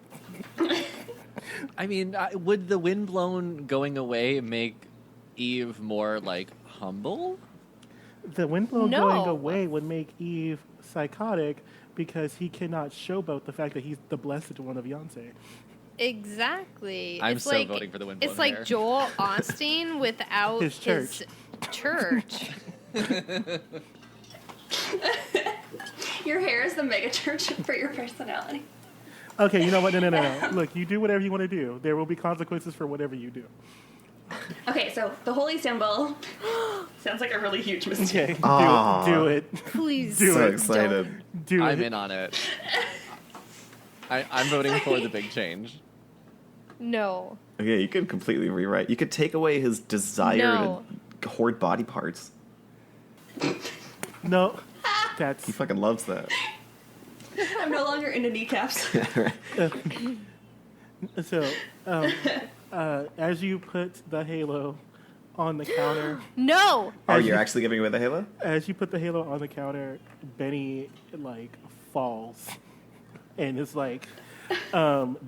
I mean, would the windblown going away make Eve more, like, humble? The windblown No. going away would make Eve psychotic because he cannot showboat the fact that he's the blessed one of Yonsei. Exactly. I'm it's so like, voting for the windblown It's like hair. Joel Osteen without His church. church. your hair is the mega church for your personality. Okay, you know what? No. Look, you do whatever you want to do. There will be consequences for whatever you do. Okay, so the holy symbol sounds like a really huge mistake. Okay, Aw. do it. Please. Do So it. excited. Do I'm it. in on it. I'm voting for the big change. No. Okay, you could completely rewrite. You could take away his desire No. to hoard body parts. No, that's He fucking loves that. I'm no longer into kneecaps. so. As you put the halo on the counter, No. Oh, you're actually giving away the halo? as you put the halo on the counter, Benny like falls, and it's like,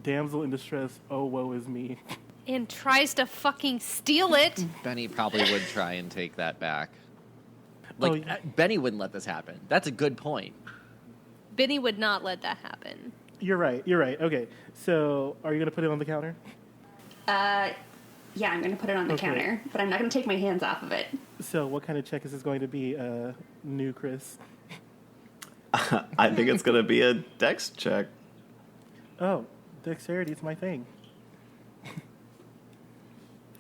damsel in distress. Oh, woe is me. And tries to fucking steal it. Benny probably would try and take that back. Like, Oh, yeah. Benny wouldn't let this happen. That's a good point. Benny would not let that happen. You're right. Okay, so are you gonna put it on the counter? Yeah, I'm going to put it on the Okay. counter, but I'm not going to take my hands off of it. So what kind of check is this going to be, new Chris? I think it's gonna be a dex check. Oh, dexterity is my thing.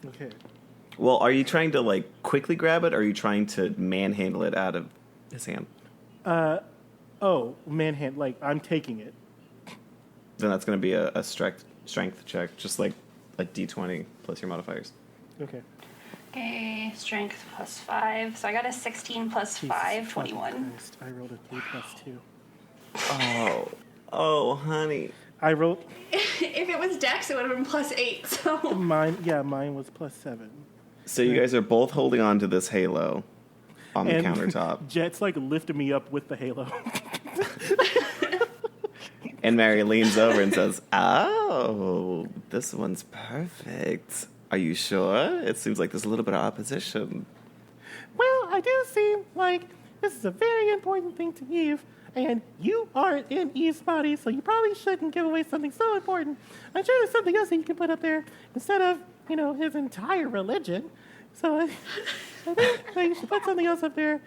Okay. Well, are you trying to like quickly grab it, or are you trying to manhandle it out of his hand? Oh, manhand, like, I'm taking it. Then that's going to be a strength check, just like a d20 plus your modifiers. Okay. Okay, strength plus 5. So I got a 16 plus 5, 21. Christ, I rolled a 3 plus 2. Oh, honey. I rolled If it was Dex, it would have been plus 8. So mine. Yeah, mine was plus 7. So you guys are both holding on to this halo on the And countertop. Jet's like lifted me up with the halo. And Mary leans over and says, "Oh, this one's perfect. Are you sure? It seems like there's a little bit of opposition." Well, I do seem like this is a very important thing to Eve, and you aren't in Eve's body, so you probably shouldn't give away something so important. I'm sure there's something else that you can put up there instead of, his entire religion. So I think that you should put something else up there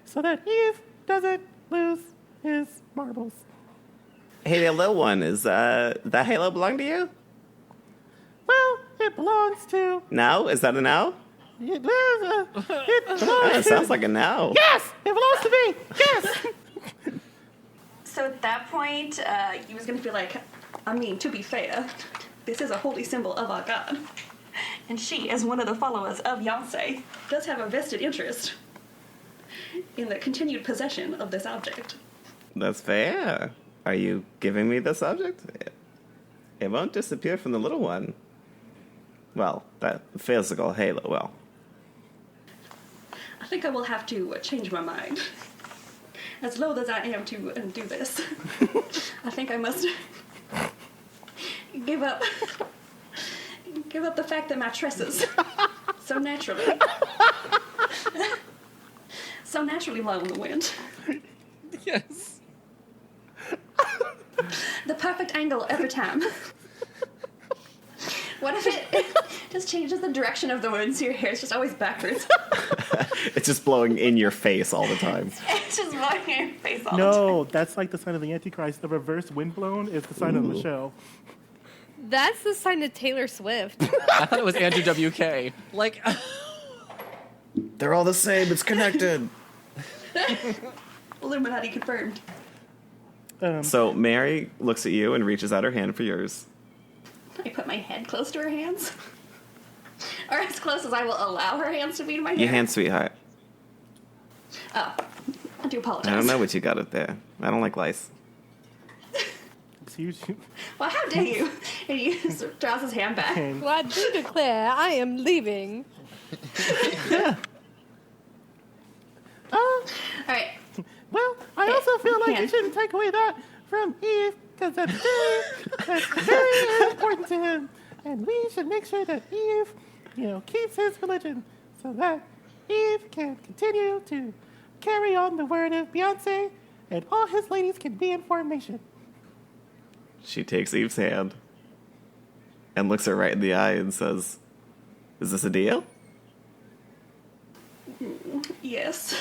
so that Eve doesn't lose his marbles. Hey, the little one, is that halo belong to you? Well, it belongs to... Now? Is that a now? It belongs It sounds like a now. Yes! It belongs to me! Yes! So at that point, he was going to be like, to be fair, this is a holy symbol of our God. And she, as one of the followers of Yonsei, does have a vested interest in the continued possession of this object. That's fair. Are you giving me this object? It won't disappear from the little one. Well, that physical halo will. I think I will have to change my mind. As loath as I am to do this, I think I must give up the fact that my tresses so naturally blow in the wind. Yes. The perfect angle every time. What if it just changes the direction of the wind so your hair is just always backwards? It's just blowing in your face all the time. It's just blowing in your face all the No, that's like the sign of the Antichrist. The reverse windblown is the sign of Michelle. That's the sign of Taylor Swift. I thought it was Andrew WK. Like, They're all the same. It's connected. time. Illuminati confirmed. So Mary looks at you and reaches out her hand for yours. I put my head close to her hands. Or as close as I will allow her hands to be to my hair. Your hand, sweetheart. Oh, I do apologize. I don't know what you got up there. I don't like lice. Excuse you. Well, how dare you? And he draws his hand back. And Well, I do declare I am leaving. All right. well, I also feel like you Hand. shouldn't take away that from Eve, because that's very important to him. And we should make sure that Eve, keeps his religion so that Eve can continue to carry on the word of Beyonce and all his ladies can be in formation. She takes Eve's hand and looks her right in the eye and says, "Is this a deal?" Yes.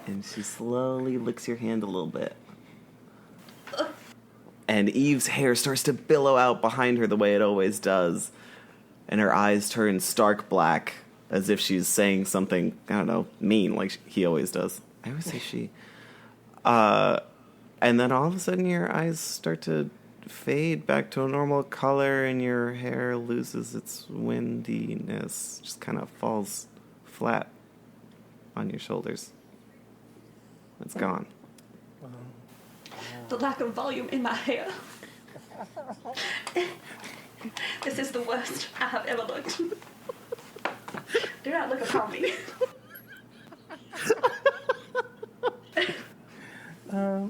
And she slowly licks your hand a little bit. And Eve's hair starts to billow out behind her the way it always does. And her eyes turn stark black, as if she's saying something, I don't know, mean, like he always does. I always say she. And then all of a sudden your eyes start to fade back to a normal color and your hair loses its windiness. Just kind of falls flat on your shoulders. It's gone. The lack of volume in my hair. This is the worst I have ever looked. Do not look upon me.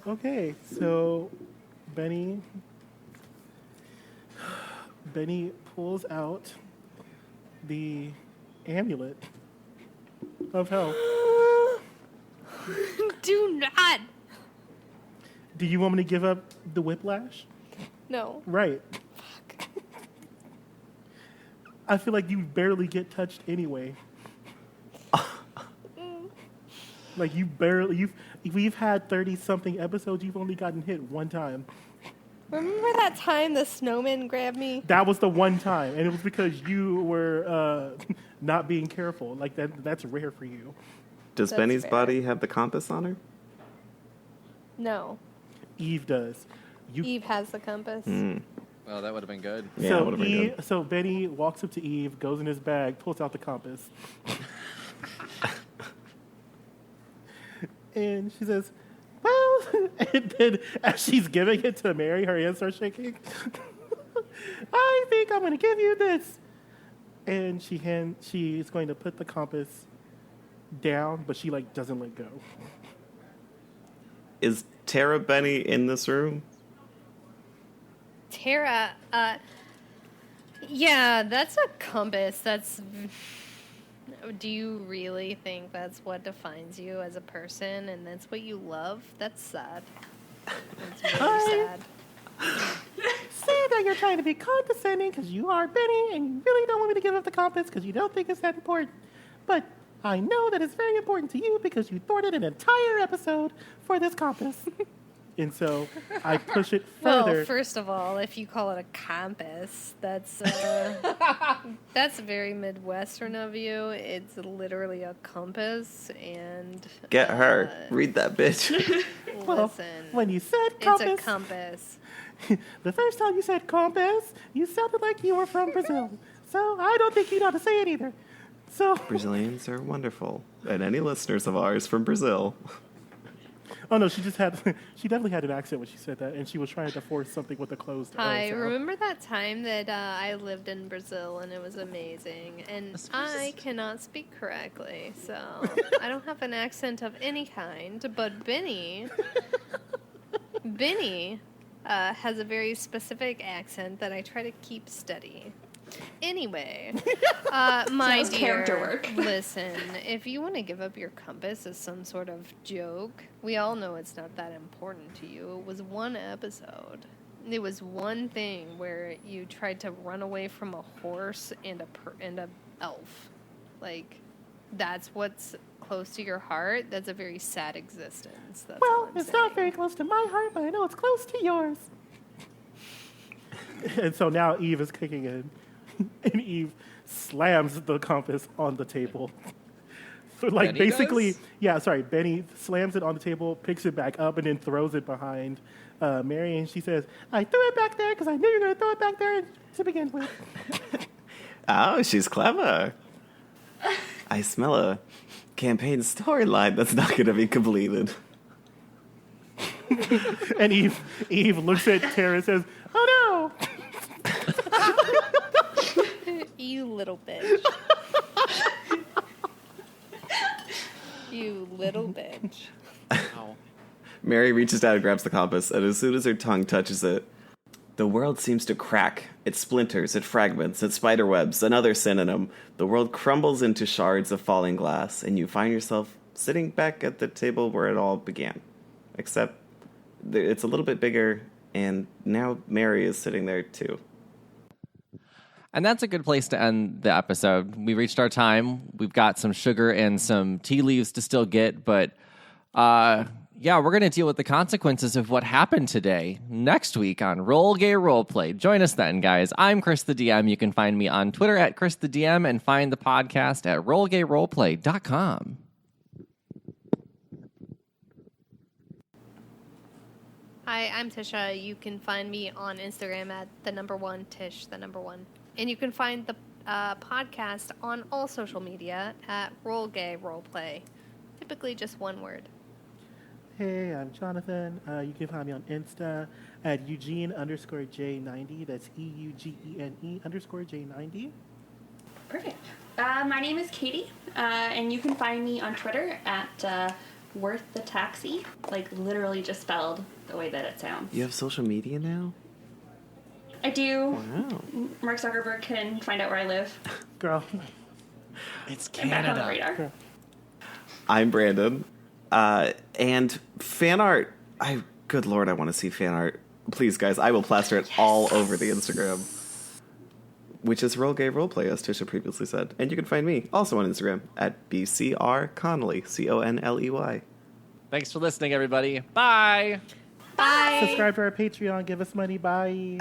Okay, so Benny pulls out the amulet of hell. Do not. Do you want me to give up the whiplash? No. Right. I feel like you barely get touched anyway. Like we've had 30-something episodes, you've only gotten hit one time. Remember that time the snowman grabbed me? That was the one time, and it was because you were not being careful. Like that's rare for you. Does That's Benny's fair. body have the compass on her? No. Eve does. Eve has the compass. Well, that would have been good. Yeah, so it would've been good. So Benny walks up to Eve, goes in his bag, pulls out the compass. And she says, well, and then as she's giving it to Mary, her hands start shaking. I think I'm going to give you this. And she's going to put the compass down, but she doesn't let go. Is Tara Benny in this room? Tara, yeah, that's a compass. Do you really think that's what defines you as a person and that's what you love? That's sad. That's really sad. Say that you're trying to be condescending because you are Benny and you really don't want me to give up the compass because you don't think it's that important. But I know that it's very important to you because you thwarted an entire episode for this compass. And so I push it further. Well, first of all, if you call it a compass, that's very Midwestern of you. It's literally a compass, and Get her. Read that bitch. Well, listen, when you said compass, it's a compass. the first time you said compass, you sounded like you were from Brazil. So I don't think you know how to say it either. So Brazilians are wonderful. And any listeners of ours from Brazil. Oh no, she definitely had an accent when she said that, and she was trying to force something with a closed O. I so. remember that time that I lived in Brazil, and it was amazing. And I cannot speak correctly, so I don't have an accent of any kind. But Benny has a very specific accent that I try to keep steady. Anyway, my Sounds dear, character work. listen, if you want to give up your compass as some sort of joke, we all know it's not that important to you. It was one episode. It was one thing where you tried to run away from a horse and a elf. Like, that's what's close to your heart. That's a very sad existence. That's all Well, I'm it's saying. not very close to my heart, but I know it's close to yours. And so now Eve is kicking in, and Eve slams the compass on the table. So, Benny basically, does? yeah, sorry, Benny slams it on the table, picks it back up, and then throws it behind Mary, and she says, I threw it back there because I knew you were going to throw it back there to begin with. Oh, she's clever. I smell a campaign storyline that's not going to be completed. And Eve looks at Tara and says, oh no! You little bitch. You little bitch. Wow. Mary reaches down and grabs the compass, and as soon as her tongue touches it, the world seems to crack. It splinters, it fragments, it spiderwebs, another synonym. The world crumbles into shards of falling glass, and you find yourself sitting back at the table where it all began. Except it's a little bit bigger, and now Mary is sitting there too. And that's a good place to end the episode. We reached our time. We've got some sugar and some tea leaves to still get, but yeah, we're going to deal with the consequences of what happened today next week on Roll Gay Roleplay. Join us then, guys. I'm Chris the DM. You can find me on Twitter at Chris the DM and find the podcast at rollgayroleplay.com. Hi, I'm Tisha. You can find me on Instagram at @Tish1. And you can find the podcast on all social media at Roll Gay Roleplay. Typically just one word. Hey, I'm Jonathan. You can find me on Insta at Eugene_J90. That's EUGENE_J90. Perfect. My name is Katie, and you can find me on Twitter at Worth the Taxi, like literally just spelled the way that it sounds. You have social media now? I do. Wow. Mark Zuckerberg can find out where I live. Girl. It's I'm back on the Canada. radar. I'm Brandon. And fan art. Good Lord, I want to see fan art. Please, guys, I will plaster it all over the Instagram. Which is Roll Gay Roleplay, as Tisha previously said. And you can find me also on Instagram at BCR Connolly, Conley. Thanks for listening, everybody. Bye. Bye. Subscribe to our Patreon. Give us money. Bye.